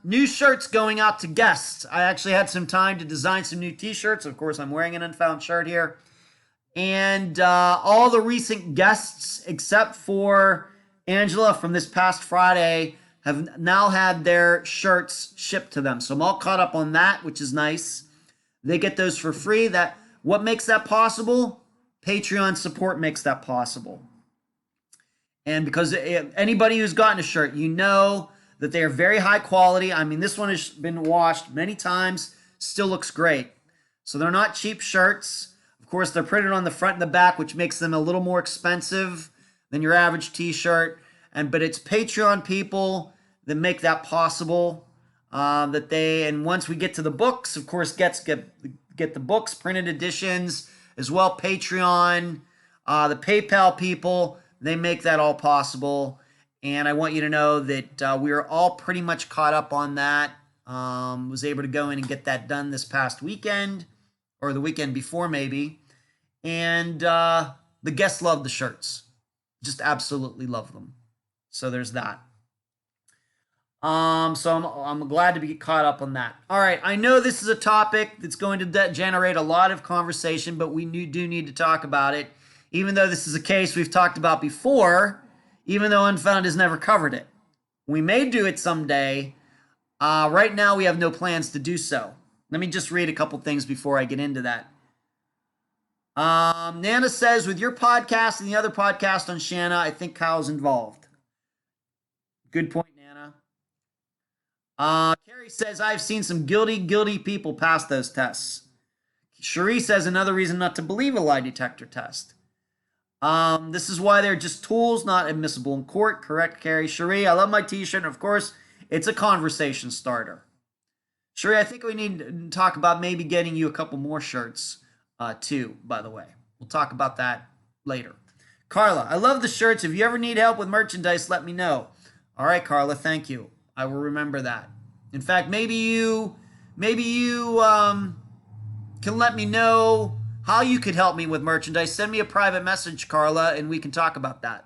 New shirts going out to guests. I actually had some time to design some new t-shirts. Of course, I'm wearing an Unfound shirt here. And all the recent guests, except for Angela from this past Friday, have now had their shirts shipped to them. So I'm all caught up on that, which is nice. They get those for free. What makes that possible? Patreon support makes that possible. And because anybody who's gotten a shirt, you know that they are very high quality. I mean, this one has been washed many times, still looks great. So they're not cheap shirts. Of course, they're printed on the front and the back, which makes them a little more expensive than your average t-shirt. But it's Patreon people that make that possible. And once we get to the books, of course, get the books, printed editions, as well. Patreon, the PayPal people, they make that all possible. And I want you to know that we are all pretty much caught up on that. Was able to go in and get that done this past weekend, or the weekend before maybe. And the guests love the shirts. Just absolutely love them. So there's that. So I'm glad to be caught up on that. All right, I know this is a topic that's going to generate a lot of conversation, but we do need to talk about it. Even though this is a case we've talked about before, even though Unfound has never covered it. We may do it someday. Right now, we have no plans to do so. Let me just read a couple things before I get into that. Nana says, with your podcast and the other podcast on Shanna, I think Kyle's involved. Good point, Nana. Carrie says, I've seen some guilty people pass those tests. Cherie says, another reason not to believe a lie detector test. This is why they're just tools, not admissible in court. Correct, Carrie. Cherie, I love my t-shirt. And of course, it's a conversation starter. Cherie, I think we need to talk about maybe getting you a couple more shirts, too, by the way. We'll talk about that later. Carla, I love the shirts. If you ever need help with merchandise, let me know. All right, Carla, thank you. I will remember that. In fact, maybe you can let me know how you could help me with merchandise, send me a private message, Carla, and we can talk about that.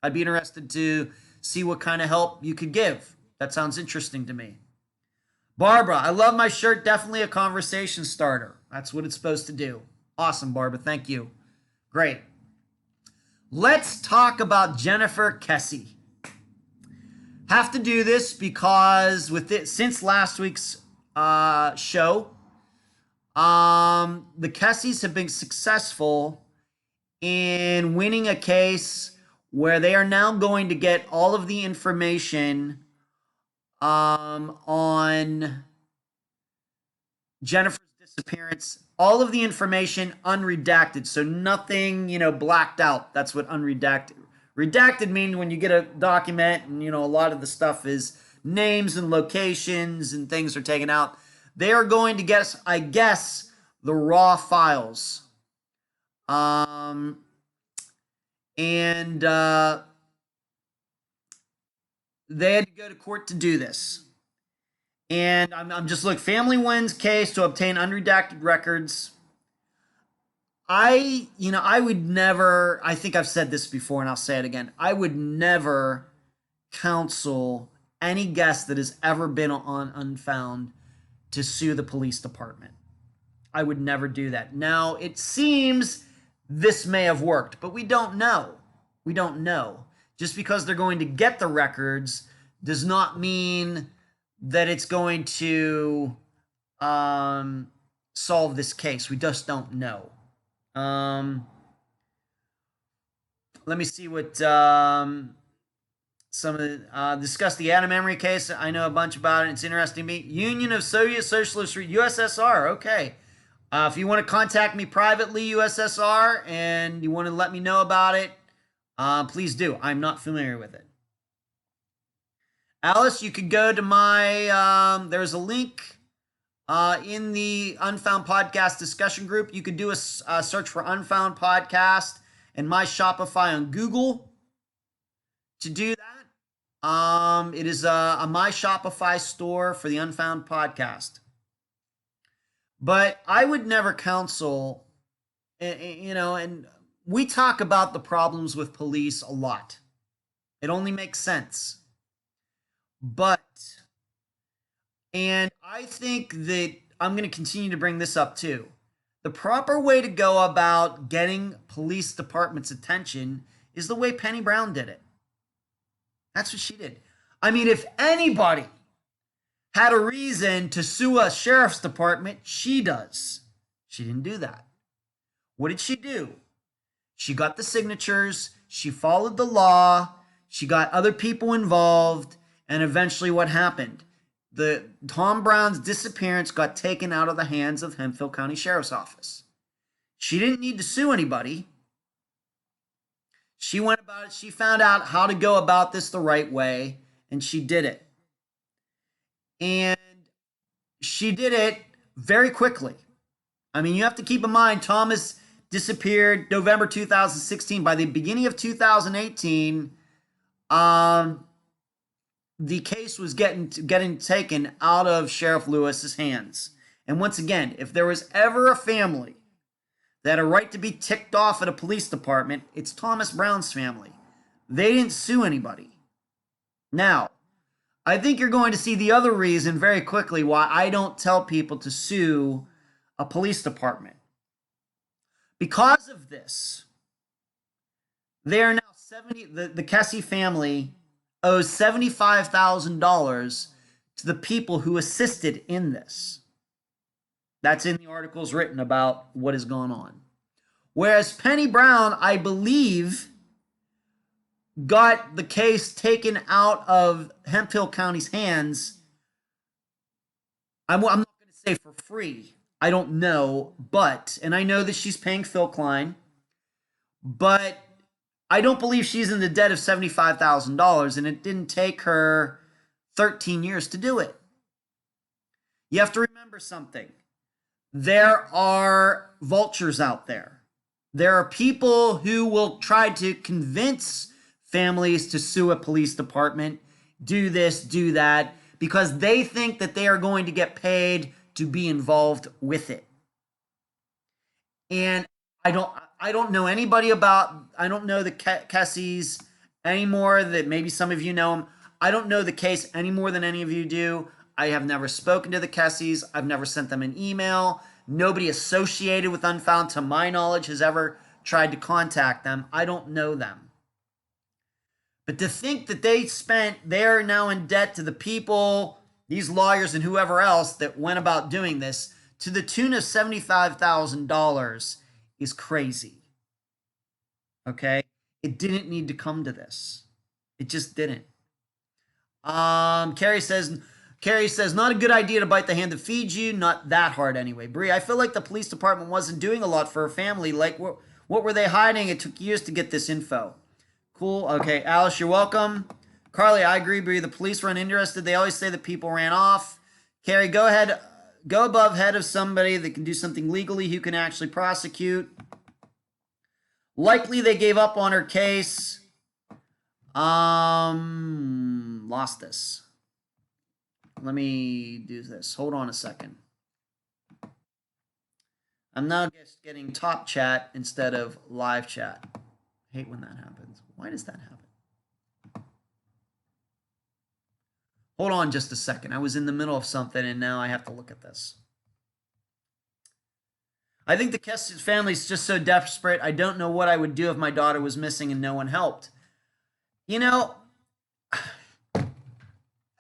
I'd be interested to see what kind of help you could give. That sounds interesting to me. Barbara, I love my shirt. Definitely a conversation starter. That's what it's supposed to do. Awesome, Barbara. Thank you. Great. Let's talk about Jennifer Kesse. Have to do this because since last week's show, the Kesses have been successful in winning a case where they are now going to get all of the information on Jennifer's disappearance, all of the information unredacted, so nothing, blacked out. That's what unredacted. Redacted means when you get a document and, a lot of the stuff is names and locations and things are taken out. They are going to get, I guess, the raw files. They had to go to court to do this. And I'm just looking, family wins case to obtain unredacted records. I would never, I think I've said this before and I'll say it again. I would never counsel any guest that has ever been on Unfound to sue the police department. I would never do that. Now, it seems this may have worked, but we don't know. We don't know. Just because they're going to get the records does not mean that it's going to solve this case. We just don't know. Let me see what some of the discuss the Adam Emory case. I know a bunch about it. It's interesting to me. Union of Soviet Socialist USSR. Okay. If you want to contact me privately, USSR, and you want to let me know about it, please do. I'm not familiar with it. Alice, you could go to my, there's a link in the Unfound Podcast discussion group. You could do a search for Unfound Podcast and My Shopify on Google to do that. It is a My Shopify store for the Unfound Podcast. But I would never counsel, and we talk about the problems with police a lot. It only makes sense. And I think that I'm going to continue to bring this up too. The proper way to go about getting police department's attention is the way Penny Brown did it. That's what she did. I mean, if anybody had a reason to sue a sheriff's department, she does. She didn't do that. What did she do? She got the signatures, she followed the law, she got other people involved, and eventually what happened? Tom Brown's disappearance got taken out of the hands of Hemphill County Sheriff's Office. She didn't need to sue anybody. She went about it, she found out how to go about this the right way, and she did it. And she did it very quickly. I mean, you have to keep in mind, Thomas disappeared November 2016. By the beginning of 2018, the case was getting taken out of Sheriff Lewis's hands. And once again, if there was ever a family that had a right to be ticked off at a police department, it's Thomas Brown's family. They didn't sue anybody. Now, I think you're going to see the other reason very quickly why I don't tell people to sue a police department. Because of this, they are now the Kesse family owes $75,000 to the people who assisted in this. That's in the articles written about what has gone on. Whereas Penny Brown, I believe, got the case taken out of Hemphill County's hands. I'm not going to say for free. I don't know, and I know that she's paying Phil Klein, but I don't believe she's in the debt of $75,000, and it didn't take her 13 years to do it. You have to remember something. There are vultures out there. There are people who will try to convince families to sue a police department, do this, do that, because they think that they are going to get paid to be involved with it. And I don't know anybody about, I don't know the Kesses anymore, that maybe some of you know them. I don't know the case any more than any of you do. I have never spoken to the Kesses. I've never sent them an email. Nobody associated with Unfound, to my knowledge, has ever tried to contact them. I don't know them. But to think that they're now in debt to the people, these lawyers and whoever else that went about doing this, to the tune of $75,000 is crazy. Okay? It didn't need to come to this. It just didn't. Carrie says, not a good idea to bite the hand that feeds you. Not that hard anyway. Bree, I feel like the police department wasn't doing a lot for her family. Like, what were they hiding? It took years to get this info. Cool. Okay, Alice, you're welcome. Carly, I agree, Bree. The police were uninterested. They always say that people ran off. Carrie, go ahead. Go above head of somebody that can do something legally, who can actually prosecute. Likely they gave up on her case. Lost this. Let me do this. Hold on a second. I'm now just getting top chat instead of live chat. I hate when that happens. Why does that happen? Hold on just a second. I was in the middle of something and now I have to look at this. I think the Kesse family is just so desperate. I don't know what I would do if my daughter was missing and no one helped. You know,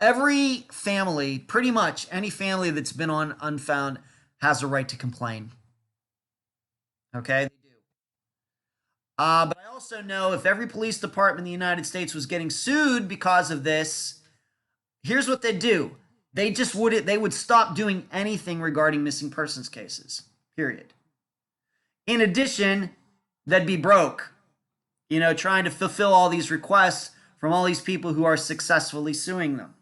every family, pretty much any family that's been on Unfound, has a right to complain. Okay, they do. But I also know if every police department in the United States was getting sued because of this, here's what they'd do. They would stop doing anything regarding missing persons cases, period. In addition, they'd be broke, trying to fulfill all these requests from all these people who are successfully suing them.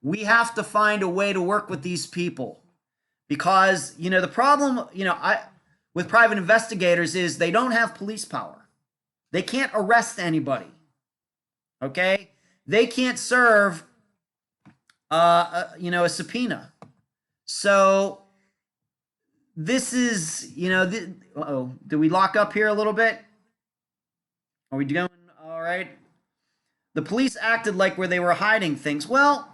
We have to find a way to work with these people because, the problem, with private investigators is they don't have police power. They can't arrest anybody. Okay? They can't serve, a subpoena. So this is, uh-oh, did we lock up here a little bit? Are we going all right? The police acted like where they were hiding things. Well,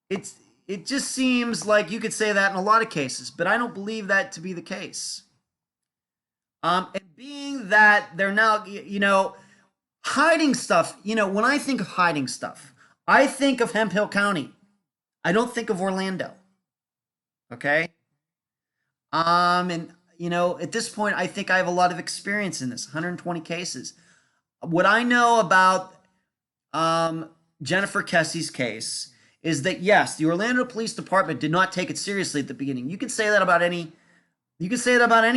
it just seems like you could say that in a lot of cases, but I don't believe that to be the case. And being that they're now, hiding stuff, when I think of hiding stuff, I think of Hemphill County. I don't think of Orlando. Okay? And, at this point, I think I have a lot of experience in this, 120 cases. What I know about Jennifer Kesse's case is that, yes, the Orlando Police Department did not take it seriously at the beginning. You could say that about any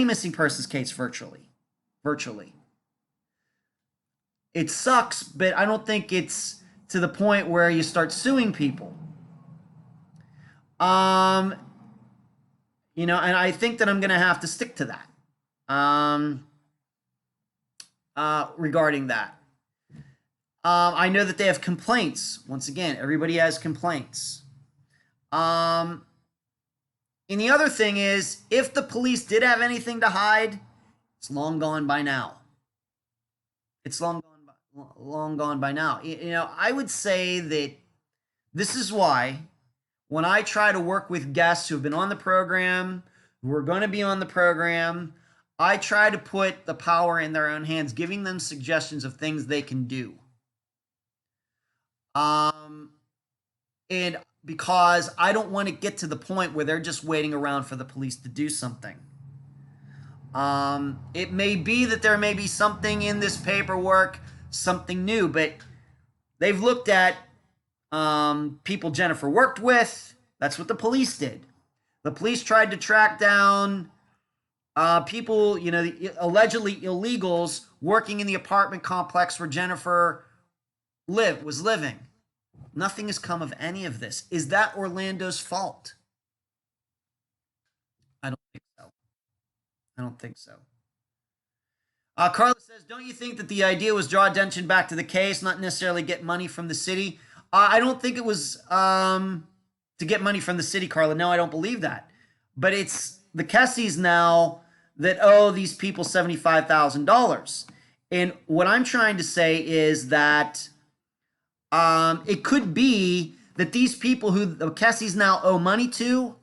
missing persons case virtually. It sucks, but I don't think it's to the point where you start suing people. And I think that I'm going to have to stick to that. Regarding that. I know that they have complaints. Once again, everybody has complaints. And the other thing is, if the police did have anything to hide, it's long gone by now. It's long gone by now. I would say that this is why when I try to work with guests who have been on the program, who are going to be on the program, I try to put the power in their own hands, giving them suggestions of things they can do. And because I don't want to get to the point where they're just waiting around for the police to do something. It may be that there may be something in this paperwork, something new, but they've looked at people Jennifer worked with. That's what the police did. The police tried to track down people, allegedly illegals working in the apartment complex where Jennifer was living. Nothing has come of any of this. Is that Orlando's fault? I don't think so. Carla says, don't you think that the idea was draw attention back to the case, not necessarily get money from the city? I don't think it was to get money from the city, Carla. No, I don't believe that. But it's the Kesses now that owe these people $75,000. And what I'm trying to say is that it could be that these people who the Kesses now owe money to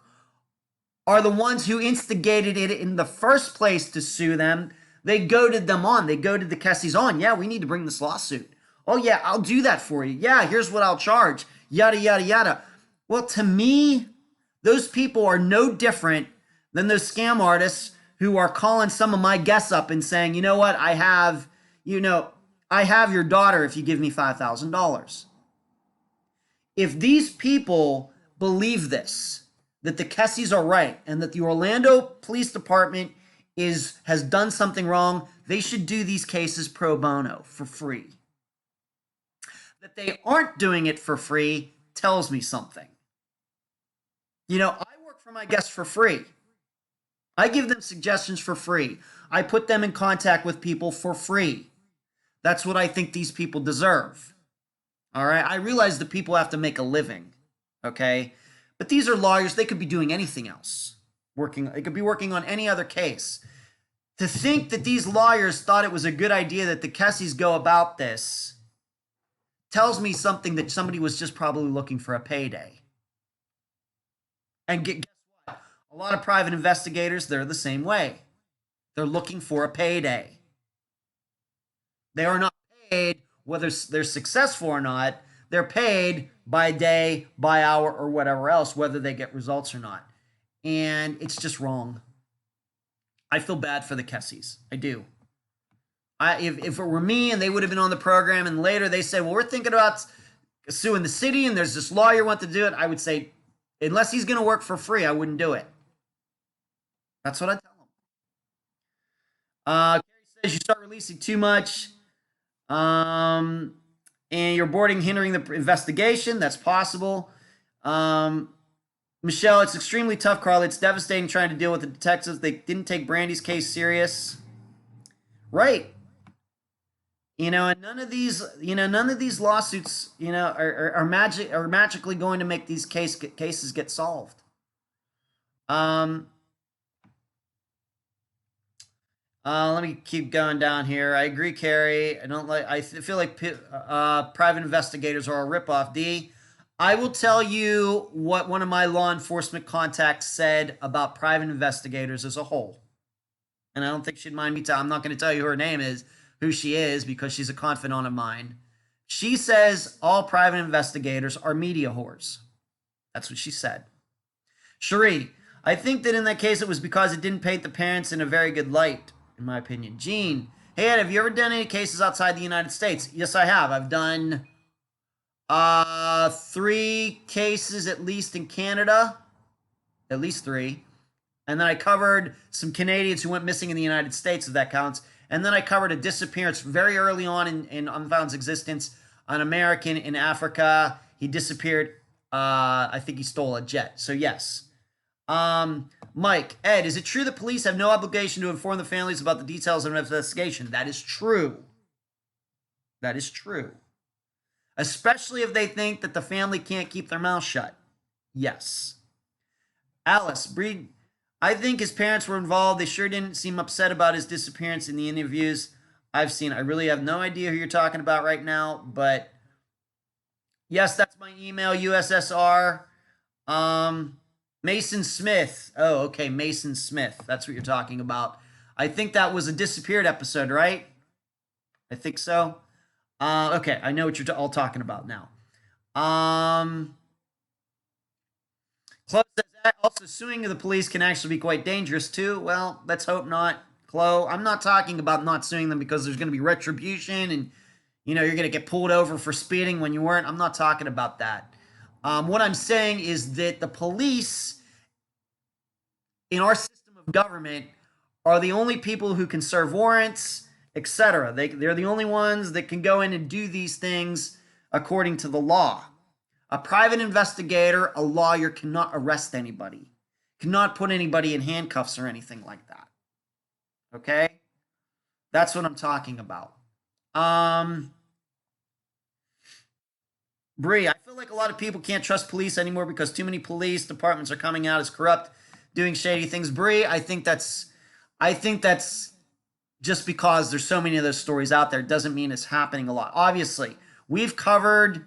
are the ones who instigated it in the first place to sue them. They goaded them on. They goaded the Kesses on. Yeah, we need to bring this lawsuit. Oh, yeah, I'll do that for you. Yeah, here's what I'll charge. Yada, yada, yada. Well, to me, those people are no different than those scam artists who are calling some of my guests up and saying, you know what, I have your daughter if you give me $5,000. If these people believe this, that the Kesses are right and that the Orlando Police Department has done something wrong, they should do these cases pro bono for free. That they aren't doing it for free tells me something. You know, I work for my guests for free. I give them suggestions for free. I put them in contact with people for free. That's what I think these people deserve. All right? I realize that people have to make a living, okay? But these are lawyers. They could be doing anything else. They could be working on any other case. To think that these lawyers thought it was a good idea that the Kesses go about this tells me something, that somebody was just probably looking for a payday. And guess what? A lot of private investigators, they're the same way. They're looking for a payday. They are not paid whether they're successful or not. They're paid by day, by hour, or whatever else, whether they get results or not. And it's just wrong. I feel bad for the Kesses. I do. If it were me and they would have been on the program and later they said, well, we're thinking about suing the city and there's this lawyer who wants to do it, I would say, unless he's going to work for free, I wouldn't do it. That's what I tell him. Carrie says you start releasing too much and you're boarding, hindering the investigation. That's possible. Michelle, it's extremely tough, Carl. It's devastating trying to deal with the detectives. They didn't take Brandy's case serious. Right. And none of these lawsuits, are magically going to make these cases get solved. Let me keep going down here. I agree, Carrie. I feel like private investigators are a ripoff. D, I will tell you what one of my law enforcement contacts said about private investigators as a whole. And I don't think she'd mind me I'm not going to tell you who she is, because she's a confidant of mine. She says all private investigators are media whores. That's what she said. Cherie, I think that in that case it was because it didn't paint the parents in a very good light, in my opinion. Gene, hey Ed, have you ever done any cases outside the United States? Yes, I have. I've done 3 cases at least in Canada. At least 3. And then I covered some Canadians who went missing in the United States, if that counts. And then I covered a disappearance very early on in Unfound's existence. An American in Africa. He disappeared. I think he stole a jet. So yes. Mike, Ed, is it true that police have no obligation to inform the families about the details of an investigation? That is true. That is true. Especially if they think that the family can't keep their mouth shut. Yes. Alice, Breed, I think his parents were involved. They sure didn't seem upset about his disappearance in the interviews I've seen. I really have no idea who you're talking about right now, but yes, that's my email, USSR. Mason Smith. Oh, okay, Mason Smith. That's what you're talking about. I think that was a disappeared episode, right? I think so. Okay, I know what you're all talking about now. Chloe says that also suing the police can actually be quite dangerous too. Well, let's hope not, Chloe. I'm not talking about not suing them because there's going to be retribution and you're going to get pulled over for speeding when you weren't. I'm not talking about that. What I'm saying is that the police in our system of government are the only people who can serve warrants, etc. They're the only ones that can go in and do these things according to the law. A private investigator, a lawyer, cannot arrest anybody, cannot put anybody in handcuffs or anything like that. Okay? That's what I'm talking about. Bree, I feel like a lot of people can't trust police anymore because too many police departments are coming out as corrupt, doing shady things. Bree, I think that's just because there's so many of those stories out there doesn't mean it's happening a lot. Obviously, we've covered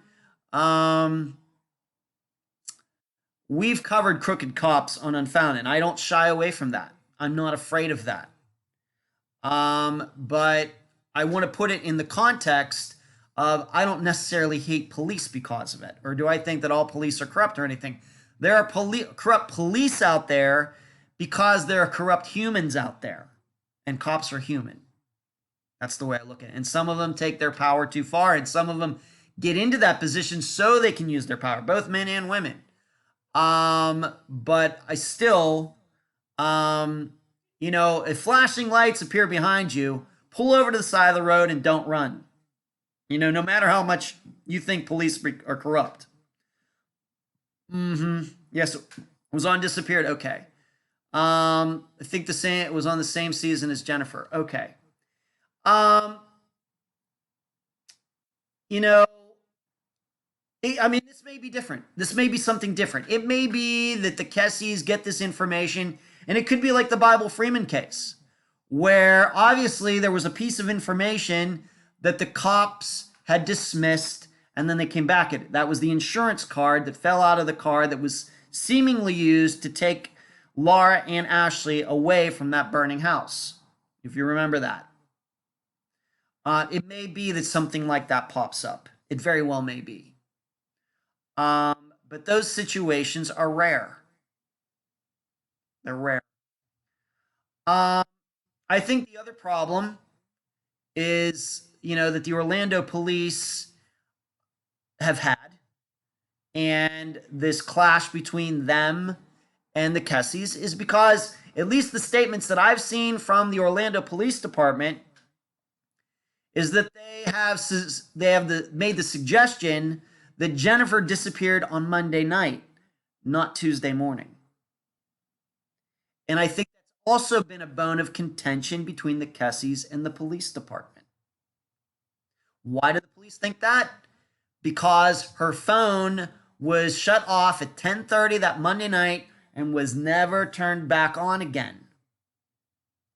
um, we've covered crooked cops on Unfound, and I don't shy away from that. I'm not afraid of that. But I want to put it in the context of I don't necessarily hate police because of it, or do I think that all police are corrupt or anything. There are corrupt police out there because there are corrupt humans out there, and cops are human. That's the way I look at it. And some of them take their power too far, and some of them get into that position so they can use their power, both men and women. But I still, if flashing lights appear behind you, pull over to the side of the road and don't run. No matter how much you think police are corrupt. Yes, it was on Disappeared. Okay. I think it was on the same season as Jennifer. Okay. This may be different. This may be something different. It may be that the Kesses get this information, and it could be like the Bible Freeman case, where obviously there was a piece of information that the cops had dismissed, and then they came back at it. That was the insurance card that fell out of the car that was seemingly used to take Laura and Ashley away from that burning house, if you remember that. It may be that something like that pops up. It very well may be. But those situations are rare. They're rare. I think the other problem is, that the Orlando police have had, and this clash between them and the Kesses is because, at least the statements that I've seen from the Orlando Police Department, is that they have made the suggestion that Jennifer disappeared on Monday night, not Tuesday morning. And I think that's also been a bone of contention between the Kesses and the police department. Why do the police think that? Because her phone was shut off at 10:30 that Monday night and was never turned back on again.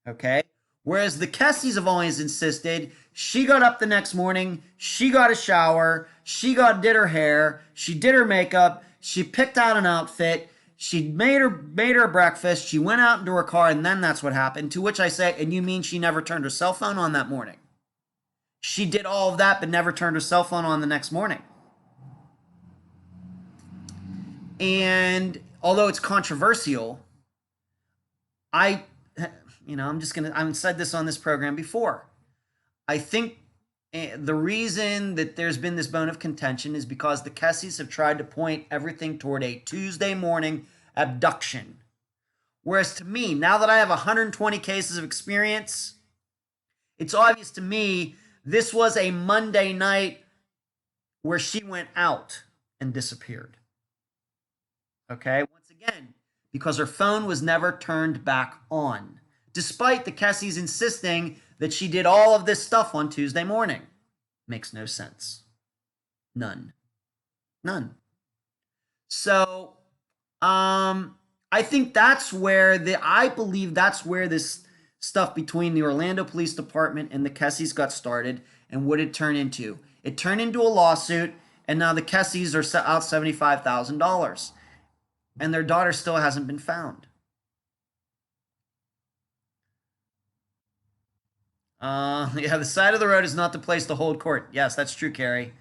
Okay? Whereas the Kesses have always insisted she got up the next morning, she got a shower, she did her hair, she did her makeup, she picked out an outfit, she made her breakfast, she went out into her car, and then that's what happened. To which I say, and you mean she never turned her cell phone on that morning? She did all of that but never turned her cell phone on the next morning. And although it's controversial, I've said this on this program before. I think the reason that there's been this bone of contention is because the Kesses have tried to point everything toward a Tuesday morning abduction. Whereas to me, now that I have 120 cases of experience, it's obvious to me this was a Monday night where she went out and disappeared. Okay? Once again, because her phone was never turned back on, despite the Kesses insisting that she did all of this stuff on Tuesday morning. Makes no sense. None. So, I think I believe that's where this stuff between the Orlando Police Department and the Kesses got started. And what it turned into? It turned into a lawsuit, and now the Kesses are out $75,000. And their daughter still hasn't been found. The side of the road is not the place to hold court. Yes, that's true, Carrie.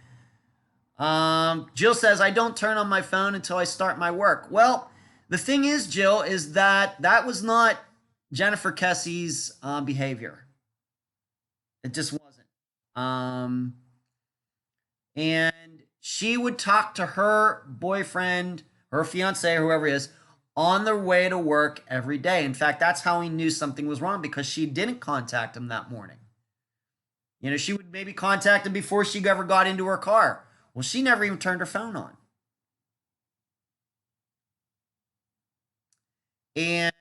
Jill says, I don't turn on my phone until I start my work. Well, the thing is, Jill, is that was not Jennifer Kesse's behavior. It just wasn't. And she would talk to her boyfriend, her fiance, whoever it is, on their way to work every day. In fact, that's how he knew something was wrong, because she didn't contact him that morning. She would maybe contact him before she ever got into her car. Well, she never even turned her phone on. And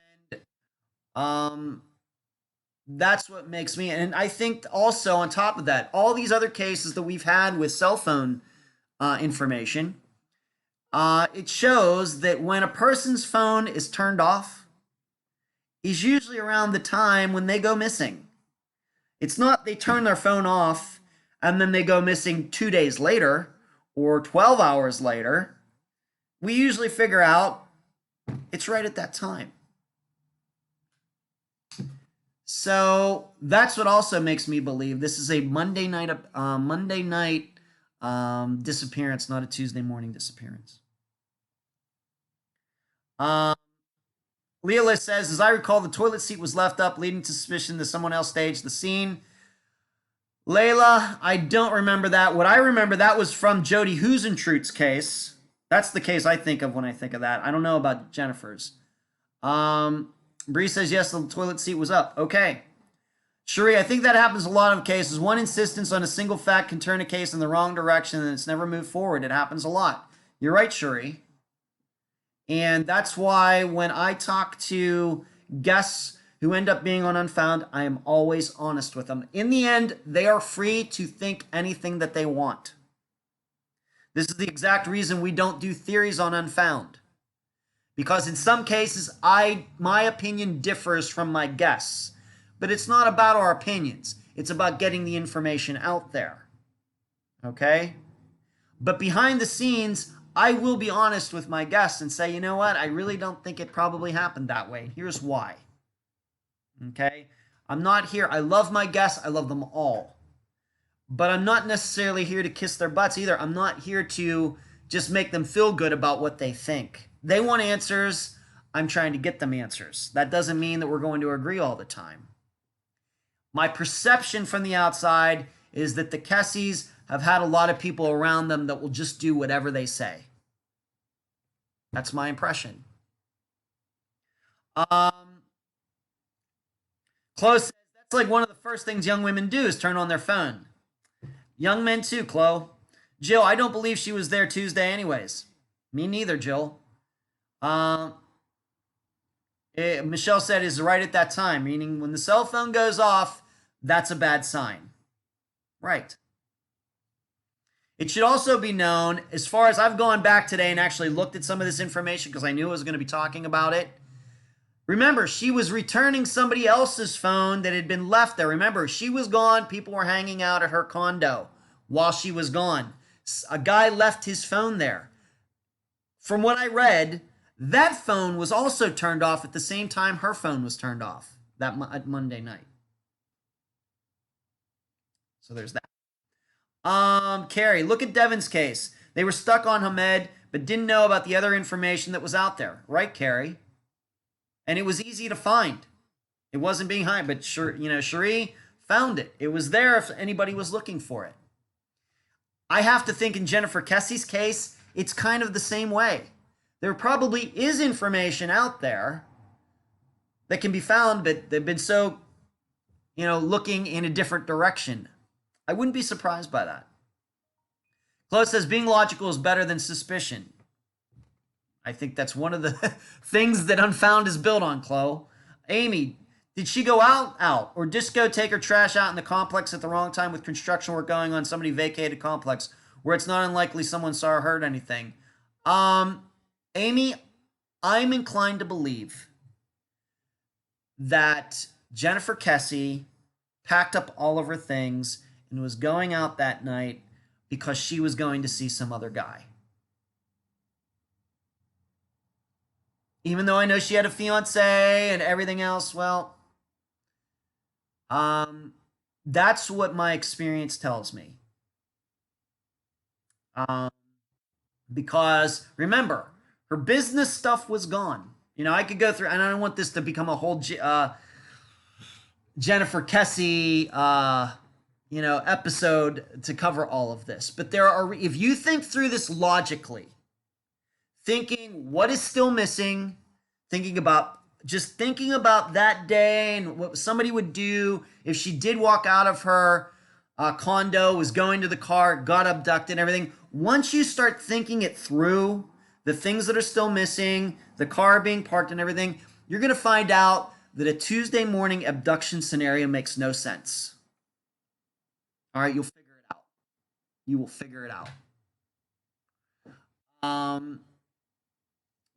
that's what makes me, and I think also on top of that, all these other cases that we've had with cell phone information. It shows that when a person's phone is turned off, is usually around the time when they go missing. It's not they turn their phone off and then they go missing 2 days later or 12 hours later. We usually figure out it's right at that time. So that's what also makes me believe this is a Monday night disappearance, not a Tuesday morning disappearance. Leola says, as I recall, the toilet seat was left up, leading to suspicion that someone else staged the scene. Layla, I don't remember that. What I remember, that was from Jody Huisentruit's case. That's the case I think of when I think of that. I don't know about Jennifer's. Bree says, yes, the toilet seat was up. Okay. Cherie, I think that happens a lot of cases. One insistence on a single fact can turn a case in the wrong direction and it's never moved forward. It happens a lot. You're right, Cherie. And that's why when I talk to guests who end up being on Unfound, I am always honest with them. In the end, they are free to think anything that they want. This is the exact reason we don't do theories on Unfound. Because in some cases, my opinion differs from my guests. But it's not about our opinions. It's about getting the information out there. Okay? But behind the scenes, I will be honest with my guests and say, you know what? I really don't think it probably happened that way. Here's why. Okay? I'm not here. I love my guests. I love them all. But I'm not necessarily here to kiss their butts either. I'm not here to just make them feel good about what they think. They want answers. I'm trying to get them answers. That doesn't mean that we're going to agree all the time. My perception from the outside is that the Kesses have had a lot of people around them that will just do whatever they say. That's my impression. Chloe says, that's like one of the first things young women do is turn on their phone. Young men too, Chloe. Jill, I don't believe she was there Tuesday anyways. Me neither, Jill. Michelle said is right at that time, meaning when the cell phone goes off, that's a bad sign. Right. It should also be known, as far as I've gone back today and actually looked at some of this information because I knew I was going to be talking about it. Remember, she was returning somebody else's phone that had been left there. Remember, she was gone. People were hanging out at her condo while she was gone. A guy left his phone there. From what I read, that phone was also turned off at the same time her phone was turned off that Monday night. So there's that. Carrie, look at Devin's case. They were stuck on Hamed, but didn't know about the other information that was out there. Right, Carrie? And it was easy to find. It wasn't being hidden, but Cherie found it. It was there if anybody was looking for it. I have to think in Jennifer Kesse's case, it's kind of the same way. There probably is information out there that can be found, but they've been so, looking in a different direction. I wouldn't be surprised by that. Chloe says, being logical is better than suspicion. I think that's one of the things that Unfound is built on, Chloe. Amy, did she go out? Or Disco take her trash out in the complex at the wrong time with construction work going on, somebody vacated complex, where it's not unlikely someone saw or heard anything? Amy, I'm inclined to believe that Jennifer Kesse packed up all of her things and was going out that night because she was going to see some other guy. Even though I know she had a fiance and everything else, well, that's what my experience tells me. Because remember, her business stuff was gone. I could go through, and I don't want this to become a whole Jennifer Kesse, episode to cover all of this. But if you think through this logically, thinking what is still missing, thinking about that day and what somebody would do if she did walk out of her condo, was going to the car, got abducted and everything. Once you start thinking it through, the things that are still missing, the car being parked and everything, you're going to find out that a Tuesday morning abduction scenario makes no sense. All right, you'll figure it out. You will figure it out.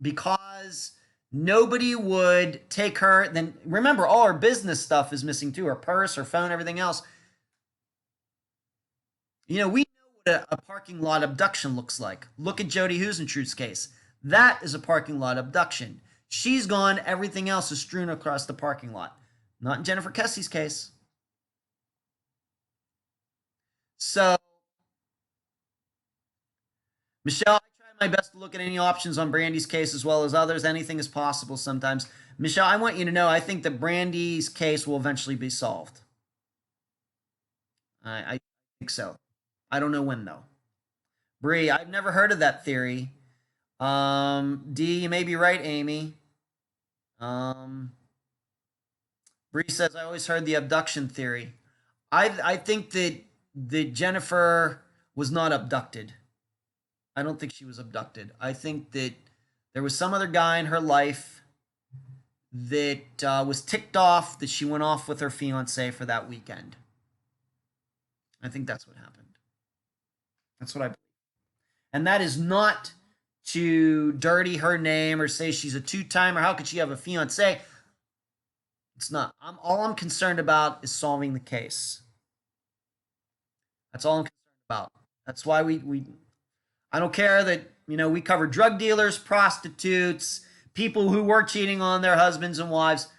because nobody would take her. Then remember, all her business stuff is missing too, her purse, her phone, everything else. We know what a parking lot abduction looks like. Look at Jody Huisentrude's case. That is a parking lot abduction. She's gone. Everything else is strewn across the parking lot. Not in Jennifer Kesse's case. So, Michelle, I try my best to look at any options on Brandy's case as well as others. Anything is possible sometimes. Michelle, I want you to know I think that Brandy's case will eventually be solved. I think so. I don't know when, though. Bree, I've never heard of that theory. D, you may be right, Amy. Bree says, I always heard the abduction theory. I think that Jennifer was not abducted. I don't think she was abducted. I think that there was some other guy in her life that was ticked off that she went off with her fiance for that weekend. I think that's what happened. That's what I believe. And that is not to dirty her name or say she's a two-timer. How could she have a fiance? It's not. All I'm concerned about is solving the case. That's all I'm concerned about. That's why I don't care that, we cover drug dealers, prostitutes, people who were cheating on their husbands and wives.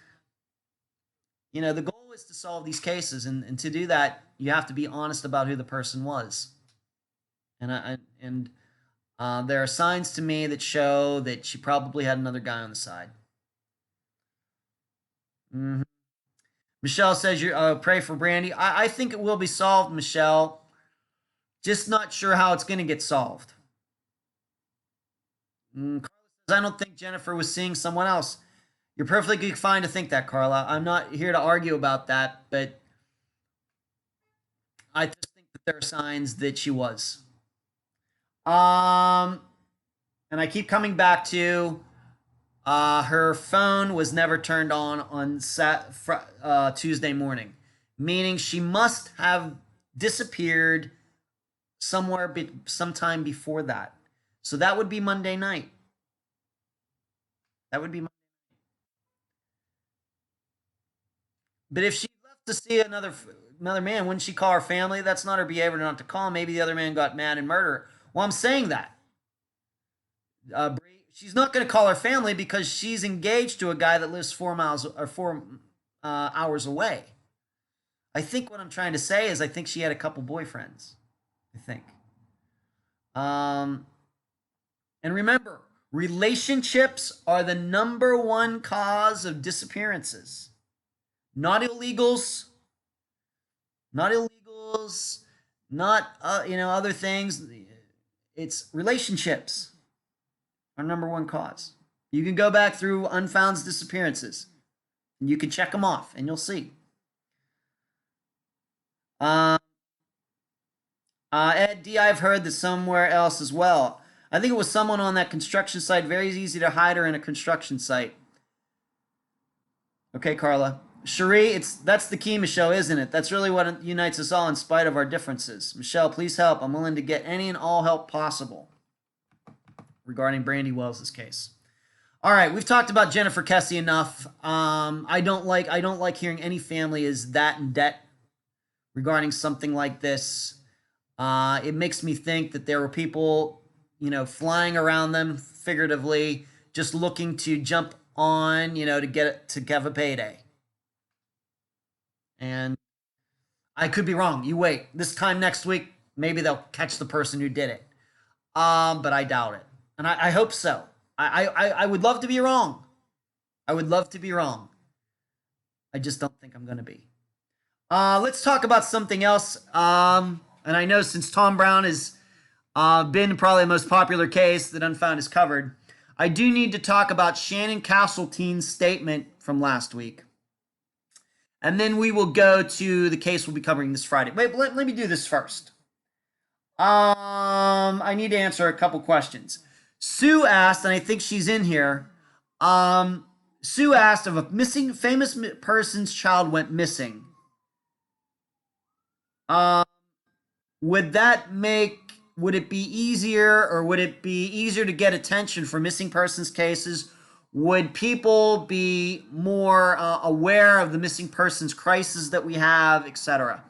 The goal is to solve these cases, and to do that, you have to be honest about who the person was. And there are signs to me that show that she probably had another guy on the side. Mm-hmm. Michelle says you pray for Brandy. I think it will be solved, Michelle. Just not sure how it's going to get solved. Carla says, I don't think Jennifer was seeing someone else. You're perfectly fine to think that, Carla. I'm not here to argue about that, but I just think that there are signs that she was. And I keep coming back to her phone was never turned on Tuesday morning, meaning she must have disappeared sometime before that. So that would be Monday night. But if she left to see another man, wouldn't she call her family? That's not her behavior not to call. Maybe the other man got mad and murdered her. Well, I'm saying that. She's not going to call her family because she's engaged to a guy that lives 4 hours away. I think what I'm trying to say is I think she had a couple boyfriends. I think. And remember, relationships are the number one cause of disappearances. Not illegals, not other things. It's relationships are number one cause. You can go back through Unfound's disappearances, and you can check them off, and you'll see. Ed D, I've heard that somewhere else as well. I think it was someone on that construction site. Very easy to hide her in a construction site. Okay, Carla. Cherie, that's the key, Michelle, isn't it? That's really what unites us all in spite of our differences. Michelle, please help. I'm willing to get any and all help possible regarding Brandy Wells' case. All right, we've talked about Jennifer Kesse enough. I don't like hearing any family is that in debt regarding something like this. It makes me think that there were people, flying around them figuratively, just looking to jump on, to have a payday. And I could be wrong. You wait. This time next week, maybe they'll catch the person who did it. But I doubt it. And I hope so. I would love to be wrong. I would love to be wrong. I just don't think I'm going to be. Let's talk about something else. And I know since Tom Brown has been probably the most popular case that Unfound has covered, I do need to talk about Shannon Castleton's statement from last week. And then we will go to the case we'll be covering this Friday. Wait, let me do this first. I need to answer a couple questions. Sue asked, and I think she's in here. Sue asked if a famous person's child went missing. Would that make would it be easier, or would it be easier to get attention for missing persons cases? Would people be more aware of the missing persons crisis that we have, etc.?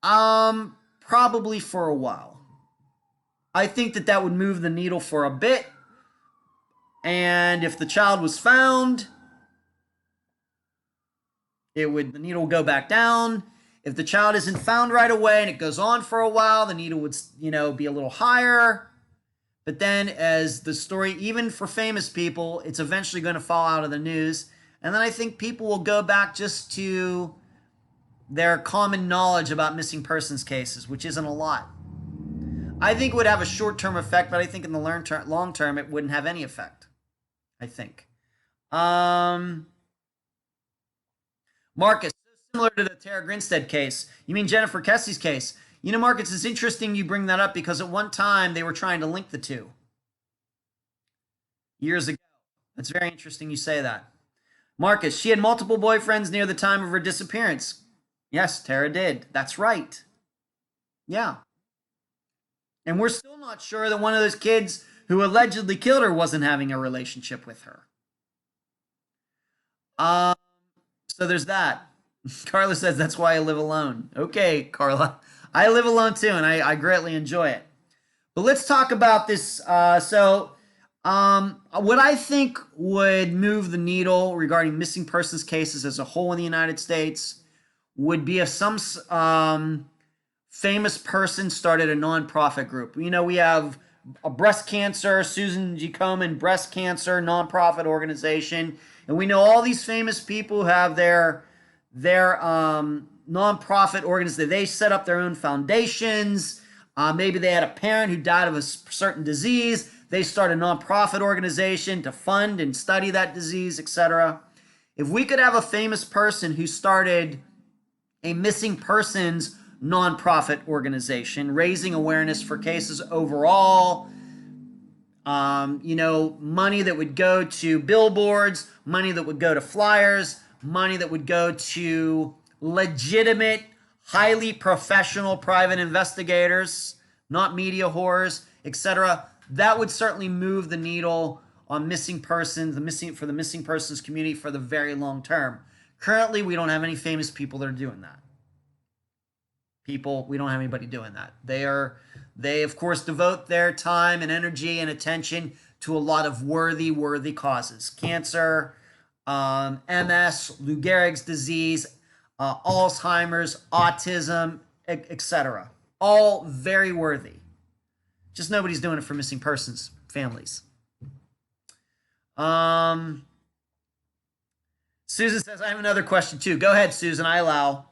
Probably for a while. I think that would move the needle for a bit. And if the child was found, the needle would go back down. If the child isn't found right away and it goes on for a while, the needle would, be a little higher. But then as the story, even for famous people, it's eventually going to fall out of the news. And then I think people will go back just to their common knowledge about missing persons cases, which isn't a lot. I think it would have a short-term effect, but I think in the long term, it wouldn't have any effect. I think. Marcus, similar to the Tara Grinstead case. You mean Jennifer Kesse's case? Marcus, it's interesting you bring that up because at one time they were trying to link the two. Years ago. That's very interesting you say that. Marcus, she had multiple boyfriends near the time of her disappearance. Yes, Tara did. That's right. Yeah. And we're still not sure that one of those kids who allegedly killed her wasn't having a relationship with her. So there's that. Carla says, that's why I live alone. Okay, Carla. I live alone too, and I greatly enjoy it. But let's talk about this. What I think would move the needle regarding missing persons cases as a whole in the United States would be if some famous person started a nonprofit group. We have a breast cancer, Susan G. Komen breast cancer nonprofit organization. And we know all these famous people who have their nonprofit organizations. They set up their own foundations. Maybe they had a parent who died of a certain disease. They start a nonprofit organization to fund and study that disease, etc. If we could have a famous person who started a missing persons nonprofit organization, raising awareness for cases overall, money that would go to billboards, money that would go to flyers, money that would go to legitimate, highly professional private investigators, not media whores, etc. That would certainly move the needle on missing persons, for the missing persons community for the very long term. Currently, we don't have any famous people that are doing that. We don't have anybody doing that. They of course devote their time and energy and attention to a lot of worthy causes. Cancer, MS, Lou Gehrig's disease, Alzheimer's, autism, etc. All very worthy. Just nobody's doing it for missing persons families. Susan says, I have another question too. Go ahead, Susan, I allow.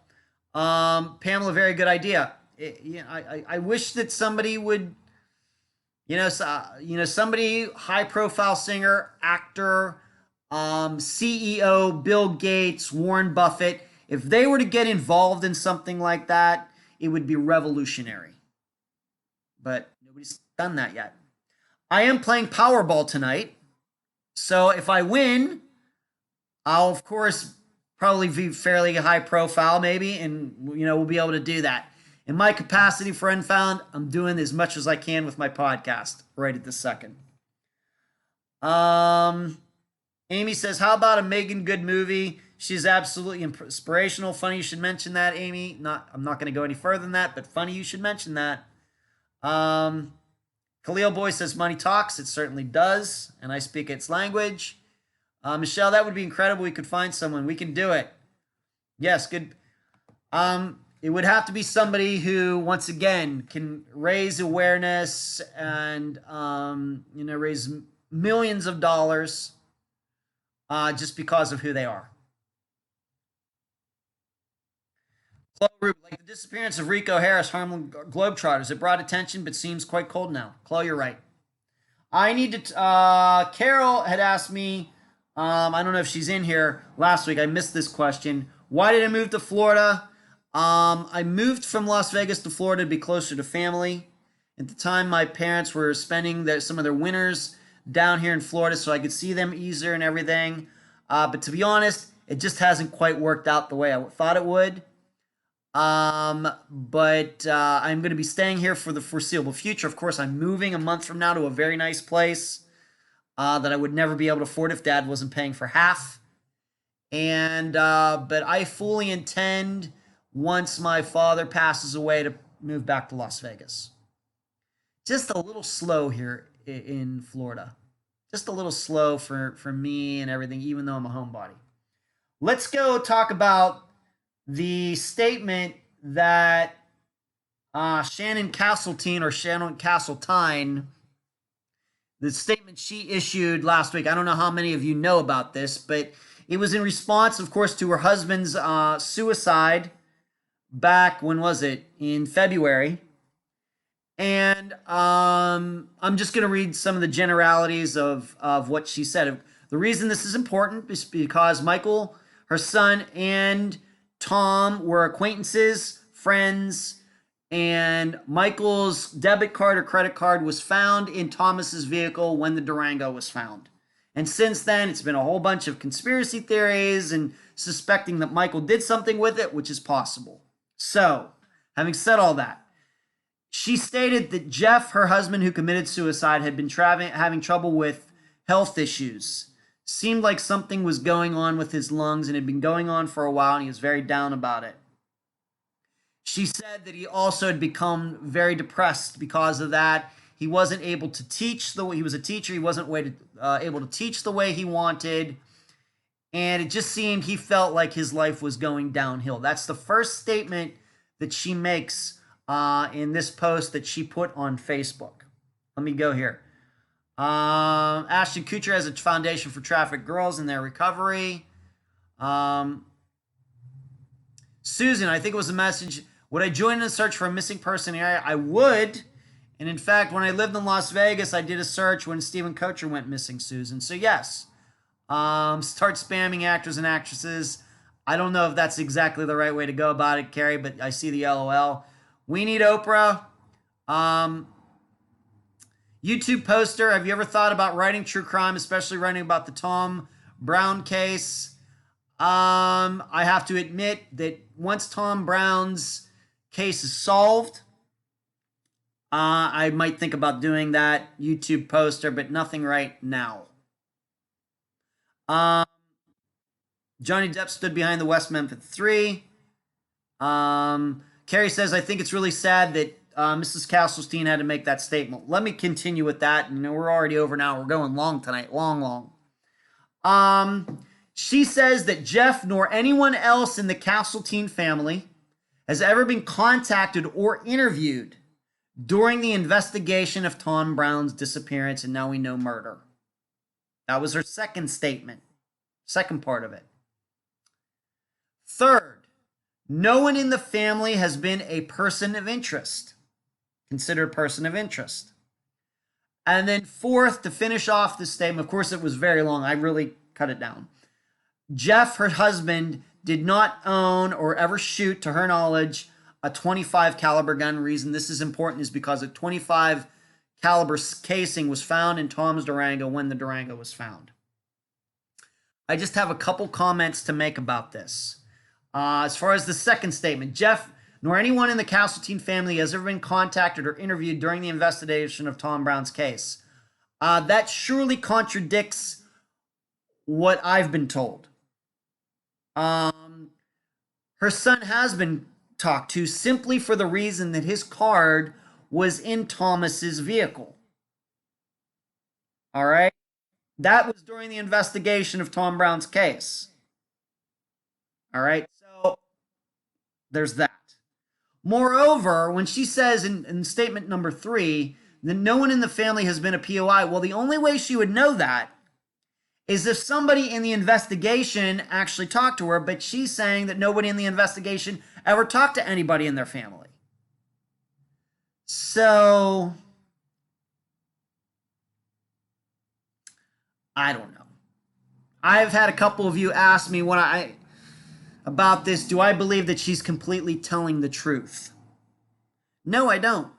Pamela, very good idea. I wish that somebody would, somebody high profile singer, actor, CEO, Bill Gates, Warren Buffett, if they were to get involved in something like that, it would be revolutionary. But nobody's done that yet. I am playing Powerball tonight. So if I win, I'll of course probably be fairly high profile maybe, and we'll be able to do that. In my capacity for Unfound, I'm doing as much as I can with my podcast right at this second. Amy says, how about a Megan Good movie? She's absolutely inspirational. Funny you should mention that, Amy. I'm not going to go any further than that, but funny you should mention that. Khalil Boy says, money talks. It certainly does, and I speak its language. Michelle, that would be incredible. We could find someone. We can do it. Yes, good. It would have to be somebody who, once again, can raise awareness and, raise millions of dollars just because of who they are. Chloe, like the disappearance of Rico Harris, Harlem Globetrotters. It brought attention, but seems quite cold now. Chloe, you're right. I need to... Carol had asked me, I don't know if she's in here last week. I missed this question. Why did I move to Florida? I moved from Las Vegas to Florida to be closer to family. At the time, my parents were spending some of their winters down here in Florida so I could see them easier and everything. But to be honest, it just hasn't quite worked out the way I thought it would. But I'm going to be staying here for the foreseeable future. Of course, I'm moving a month from now to a very nice place that I would never be able to afford if Dad wasn't paying for half. And but I fully intend, once my father passes away, to move back to Las Vegas. Just a little slow here in Florida. Just a little slow for me and everything, even though I'm a homebody. Let's go talk about the statement that Shannon Castletine, or Shannon Castletine, the statement she issued last week. I don't know how many of you know about this, but it was in response, of course, to her husband's suicide back, when was it? In February. And I'm just going to read some of the generalities of what she said. The reason this is important is because Michael, her son, and Tom were acquaintances, friends, and Michael's debit card or credit card was found in Thomas's vehicle when the Durango was found. And since then, it's been a whole bunch of conspiracy theories and suspecting that Michael did something with it, which is possible. So, having said all that, she stated that Jeff, her husband who committed suicide, had been having trouble with health issues. Seemed like something was going on with his lungs, and had been going on for a while, and he was very down about it. She said that he also had become very depressed because of that. He wasn't able to teach the way he was a teacher. He wasn't able to teach the way he wanted. And it just seemed he felt like his life was going downhill. That's the first statement that she makes in this post that she put on Facebook. Let me go here. Ashton Kutcher has a foundation for trafficked girls and their recovery. Susan, I think it was a message. Would I join in a search for a missing person area? I would. And in fact, when I lived in Las Vegas, I did a search when Steven Kocher went missing, Susan. So yes, start spamming actors and actresses. I don't know if that's exactly the right way to go about it, Carrie, but I see the LOL. We need Oprah. YouTube poster. Have you ever thought about writing true crime, especially writing about the Tom Brown case? I have to admit that once Tom Brown's case is solved, I might think about doing that YouTube poster, but nothing right now. Johnny Depp stood behind the West Memphis 3. Carrie says, I think it's really sad that Mrs. Castletine had to make that statement. Let me continue with that. You know, we're already over now. We're going long tonight. Long. She says that Jeff nor anyone else in the Castletine family has ever been contacted or interviewed during the investigation of Tom Brown's disappearance, and now we know murder. That was her second statement. Second part of it. Third, no one in the family has been a person of interest. Considered a person of interest. And then fourth, to finish off this statement, of course it was very long, I really cut it down. Jeff, her husband, did not own or ever shoot, to her knowledge, a .25 caliber gun. Reason this is important is because a .25 caliber casing was found in Tom's Durango when the Durango was found. I just have a couple comments to make about this. As far as the second statement, Jeff nor anyone in the Castletine family has ever been contacted or interviewed during the investigation of Tom Brown's case. That surely contradicts what I've been told. Her son has been talked to simply for the reason that his card was in Thomas's vehicle. All right? That was during the investigation of Tom Brown's case. All right? So there's that. Moreover, when she says in statement number 3 that no one in the family has been a POI, well, the only way she would know that is if somebody in the investigation actually talked to her, but she's saying that nobody in the investigation ever talked to anybody in their family. So, I don't know. I've had a couple of you ask me about this, do I believe that she's completely telling the truth? No, I don't.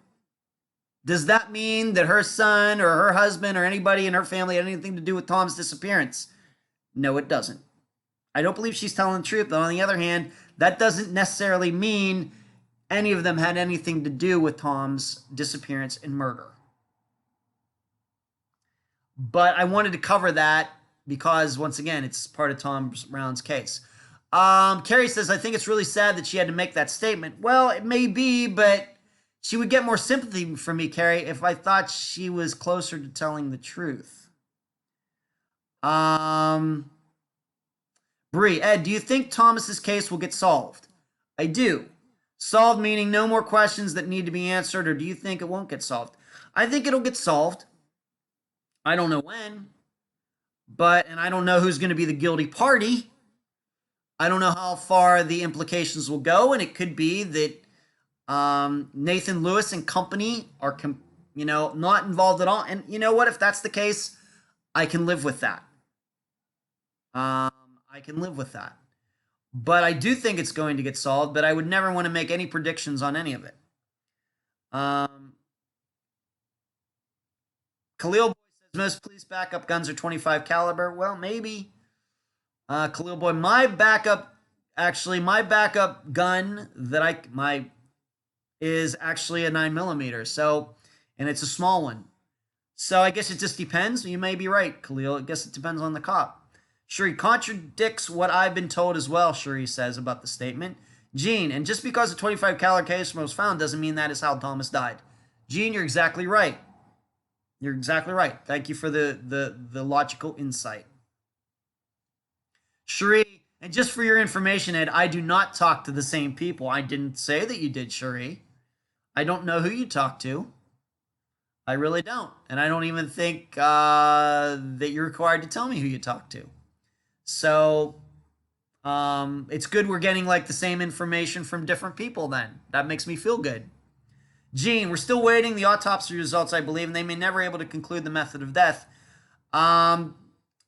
Does that mean that her son or her husband or anybody in her family had anything to do with Tom's disappearance? No, it doesn't. I don't believe she's telling the truth. But on the other hand, that doesn't necessarily mean any of them had anything to do with Tom's disappearance and murder. But I wanted to cover that because, once again, it's part of Tom Brown's case. Carrie says, I think it's really sad that she had to make that statement. Well, it may be, but she would get more sympathy from me, Carrie, if I thought she was closer to telling the truth. Bree, Ed, do you think Thomas's case will get solved? I do. Solved meaning no more questions that need to be answered, or do you think it won't get solved? I think it'll get solved. I don't know when, and I don't know who's going to be the guilty party. I don't know how far the implications will go, and it could be that Nathan Lewis and company are, not involved at all. And you know what? If that's the case, I can live with that. I can live with that. But I do think it's going to get solved, but I would never want to make any predictions on any of it. Khalil Boy says most police backup guns are 25 caliber. Well, maybe. Khalil Boy, my backup gun that is actually a 9mm. So, and it's a small one. So I guess it just depends. You may be right, Khalil. I guess it depends on the cop. Cherie contradicts what I've been told as well, Cherie says about the statement. Gene, and just because a 25 caliber case was found doesn't mean that is how Thomas died. Gene, you're exactly right. You're exactly right. Thank you for the logical insight. Cherie, and just for your information, Ed, I do not talk to the same people. I didn't say that you did, Cherie. I don't know who you talk to. I really don't. And I don't even think that you're required to tell me who you talk to. So it's good we're getting like the same information from different people then. That makes me feel good. Gene, we're still waiting the autopsy results, I believe, and they may never able to conclude the method of death.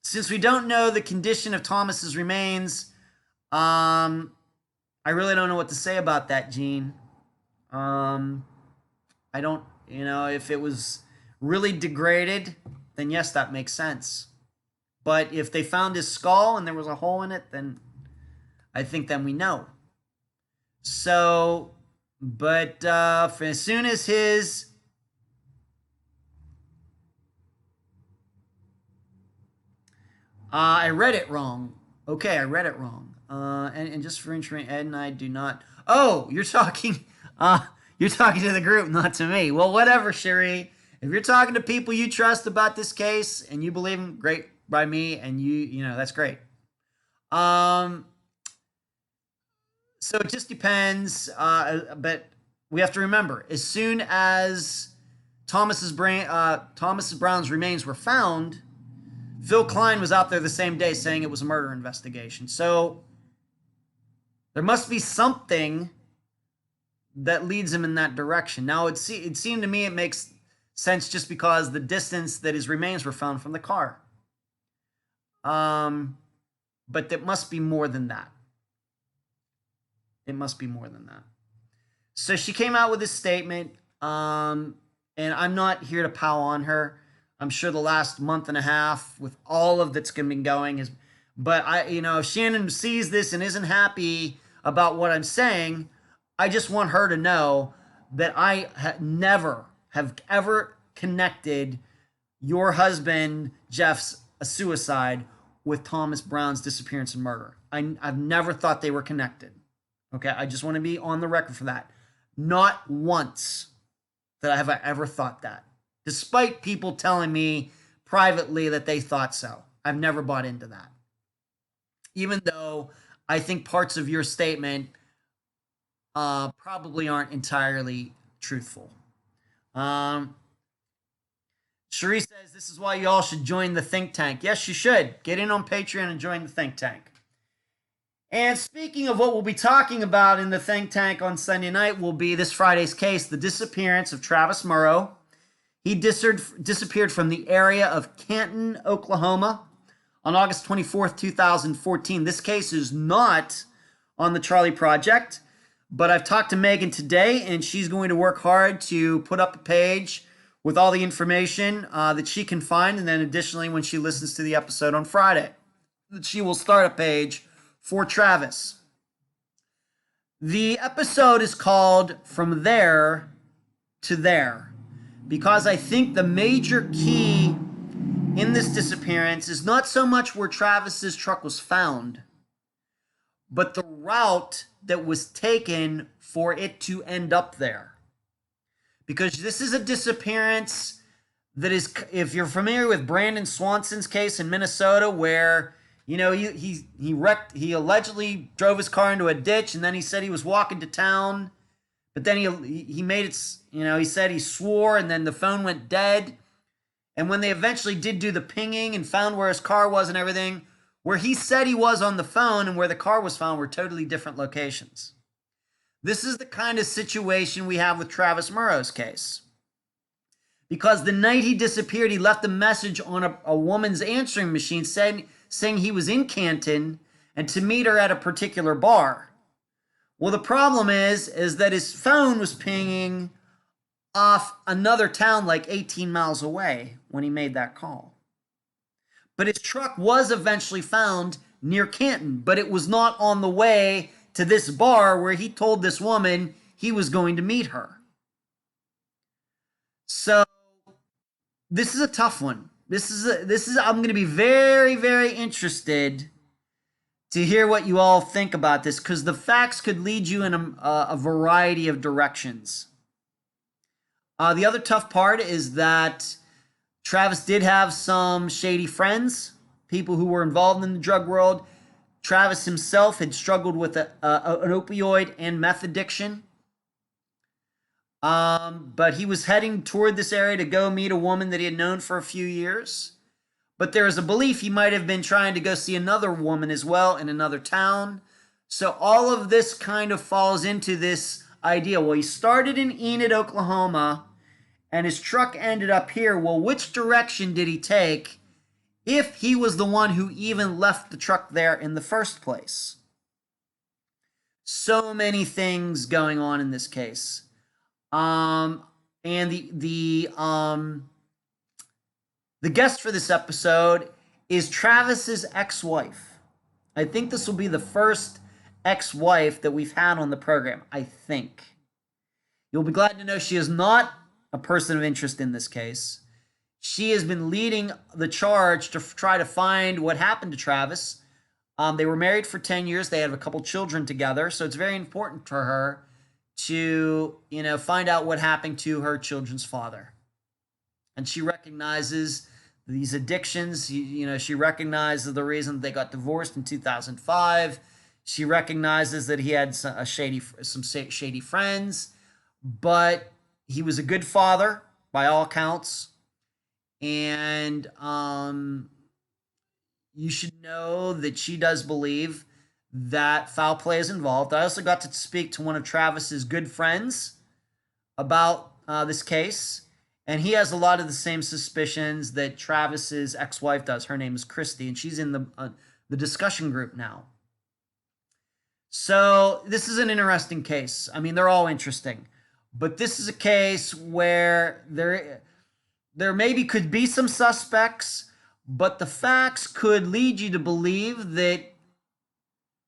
Since we don't know the condition of Thomas's remains, I really don't know what to say about that, Gene. I don't, if it was really degraded, then yes, that makes sense. But if they found his skull and there was a hole in it, then I think then we know. So, but as soon as his... I read it wrong. Okay, I read it wrong. And just for entering, Ed and I do not... Oh, you're talking to the group, not to me. Well, whatever, Cherie. If you're talking to people you trust about this case and you believe them, great by me, and that's great. So it just depends, but we have to remember, as soon as Thomas Brown's remains were found, Phil Klein was out there the same day saying it was a murder investigation. So there must be something that leads him in that direction. Now, it seemed to me it makes sense just because the distance that his remains were found from the car. But there must be more than that. It must be more than that. So she came out with this statement, and I'm not here to pow on her. I'm sure the last month and a half with all of that's been going is, but if Shannon sees this and isn't happy about what I'm saying, I just want her to know that I never have ever connected your husband, Jeff's suicide, with Thomas Brown's disappearance and murder. I've never thought they were connected. Okay, I just want to be on the record for that. Not once that have I ever thought that. Despite people telling me privately that they thought so. I've never bought into that. Even though I think parts of your statement probably aren't entirely truthful. Cherie says, this is why you all should join the think tank. Yes, you should. Get in on Patreon and join the think tank. And speaking of what we'll be talking about in the think tank on Sunday night will be this Friday's case, the disappearance of Travis Murrow. He disappeared from the area of Canton, Oklahoma on August 24th, 2014. This case is not on the Charlie Project, but I've talked to Megan today, and she's going to work hard to put up a page with all the information that she can find, and then additionally, when she listens to the episode on Friday, that she will start a page for Travis. The episode is called From There to There because I think the major key in this disappearance is not so much where Travis's truck was found, but the route that was taken for it to end up there. Because this is a disappearance that is, if you're familiar with Brandon Swanson's case in Minnesota, where, you know, he allegedly drove his car into a ditch, and then he said he was walking to town, but then he made it, you know, he said he swore, and then the phone went dead. And when they eventually did do the pinging and found where his car was and everything, where he said he was on the phone and where the car was found were totally different locations. This is the kind of situation we have with Travis Murrow's case. Because the night he disappeared, he left a message on a woman's answering machine saying he was in Canton and to meet her at a particular bar. Well, the problem is that his phone was pinging off another town like 18 miles away when he made that call. But his truck was eventually found near Canton, but it was not on the way to this bar where he told this woman he was going to meet her. So this is a tough one. I'm going to be very, very interested to hear what you all think about this, because the facts could lead you in a variety of directions. The other tough part is that Travis did have some shady friends, people who were involved in the drug world. Travis himself had struggled with an opioid and meth addiction. But he was heading toward this area to go meet a woman that he had known for a few years. But there is a belief he might have been trying to go see another woman as well in another town. So all of this kind of falls into this idea. Well, he started in Enid, Oklahoma, and his truck ended up here. Well, which direction did he take if he was the one who even left the truck there in the first place? So many things going on in this case. And the guest for this episode is Travis's ex-wife. I think this will be the first ex-wife that we've had on the program, I think. You'll be glad to know she is not a person of interest in this case. She has been leading the charge to try to find what happened to Travis. They were married for 10 years. They have a couple children together, so it's very important for her to, you know, find out what happened to her children's father. And she recognizes these addictions. You know, she recognizes the reason they got divorced in 2005. She recognizes that he had some shady friends, but he was a good father by all accounts. And you should know that she does believe that foul play is involved. I also got to speak to one of Travis's good friends about this case, and he has a lot of the same suspicions that Travis's ex-wife does. Her name is Christy, and she's in the discussion group now. So this is an interesting case. I mean, they're all interesting, but this is a case where there maybe could be some suspects, but the facts could lead you to believe that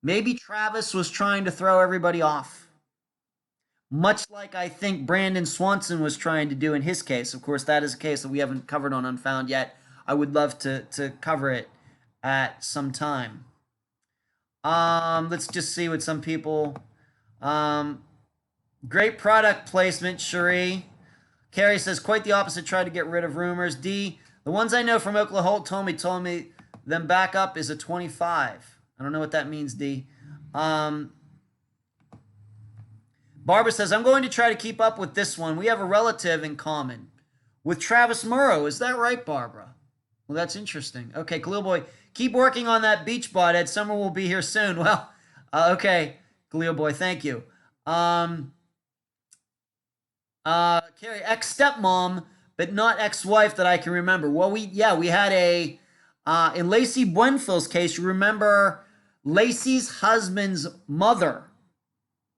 maybe Travis was trying to throw everybody off. Much like I think Brandon Swanson was trying to do in his case. Of course, that is a case that we haven't covered on Unfound yet. I would love to cover it at some time. Let's just see what some people... great product placement, Cherie. Carrie says, quite the opposite, tried to get rid of rumors. D, the ones I know from Oklahoma told me them back up is a 25. I don't know what that means, D. Barbara says, I'm going to try to keep up with this one. We have a relative in common with Travis Murrow. Is that right, Barbara? Well, that's interesting. Okay, Khalil Boy, keep working on that beach bod, Ed. Summer will be here soon. Well, okay, Khalil Boy, thank you. Carrie, ex-stepmom, but not ex-wife that I can remember. Well, we had a, in Lacey Buenfil's case, you remember Lacey's husband's mother,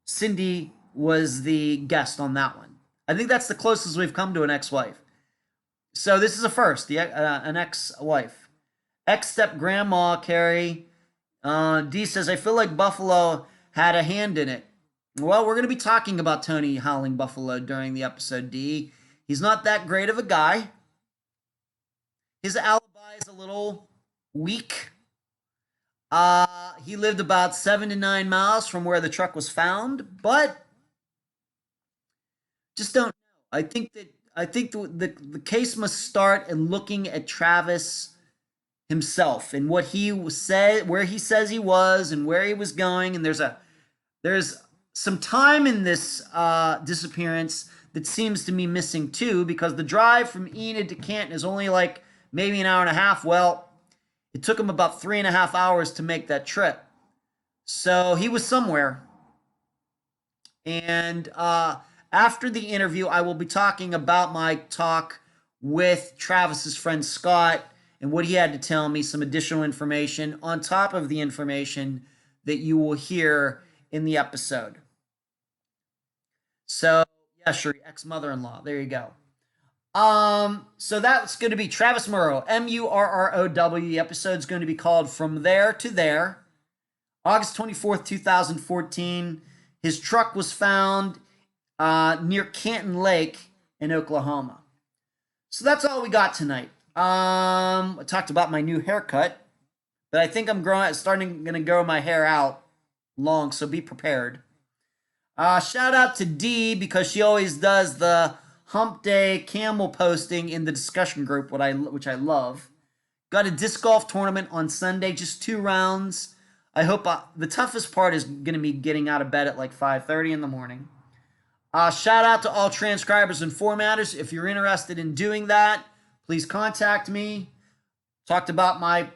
Cindy, was the guest on that one. I think that's the closest we've come to an ex-wife. So this is a first, an ex-wife. Ex-step-grandma, Carrie, D says, I feel like Buffalo had a hand in it. Well, we're going to be talking about Tony Howling Buffalo during the episode, D. He's not that great of a guy. His alibi is a little weak. He lived about 7 to 9 miles from where the truck was found, but just don't know. I think the case must start in looking at Travis himself and what he said, where he says he was and where he was going. And there's some time in this disappearance that seems to be missing too, because the drive from Enid to Canton is only like maybe an hour and a half. Well, it took him about 3.5 hours to make that trip. So he was somewhere. And after the interview, I will be talking about my talk with Travis's friend Scott and what he had to tell me, some additional information on top of the information that you will hear in the episode. So, yeah, sure, ex-mother-in-law. There you go. So that's going to be Travis Murrow, M-U-R-R-O-W. The episode's going to be called From There to There. August 24th, 2014. His truck was found near Canton Lake in Oklahoma. So that's all we got tonight. I talked about my new haircut, but I think I'm going to grow my hair out long, so be prepared. Shout out to Dee, because she always does the Hump Day Camel posting in the discussion group, which I love. Got a disc golf tournament on Sunday, just 2 rounds. I hope the toughest part is going to be getting out of bed at like 5:30 in the morning. Shout out to all transcribers and formatters. If you're interested in doing that, please contact me. Talked about my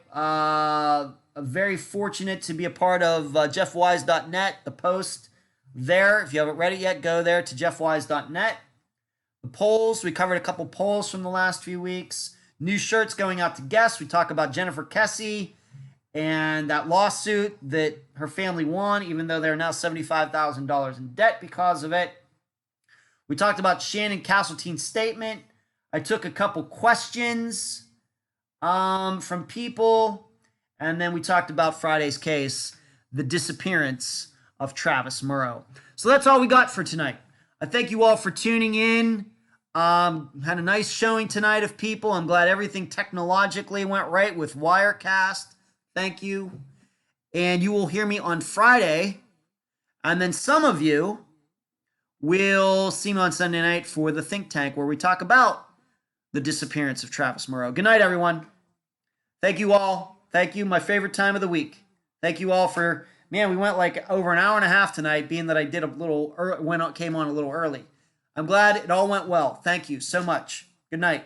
very fortunate to be a part of jeffwise.net, the post there. If you haven't read it yet, go there to jeffwise.net. The polls, we covered a couple polls from the last few weeks. New shirts going out to guests. We talk about Jennifer Kesse and that lawsuit that her family won, even though they're now $75,000 in debt because of it. We talked about Shannon Castleton's statement. I took a couple questions from people. And then we talked about Friday's case, the disappearance of Travis Murrow. So that's all we got for tonight. I thank you all for tuning in. Had a nice showing tonight of people. I'm glad everything technologically went right with Wirecast. Thank you. And you will hear me on Friday. And then some of you will see me on Sunday night for the Think Tank, where we talk about the disappearance of Travis Murrow. Good night, everyone. Thank you all. Thank you. My favorite time of the week. Thank you all for, man, we went like over an hour and a half tonight, being that I did a little, came on a little early. I'm glad it all went well. Thank you so much. Good night.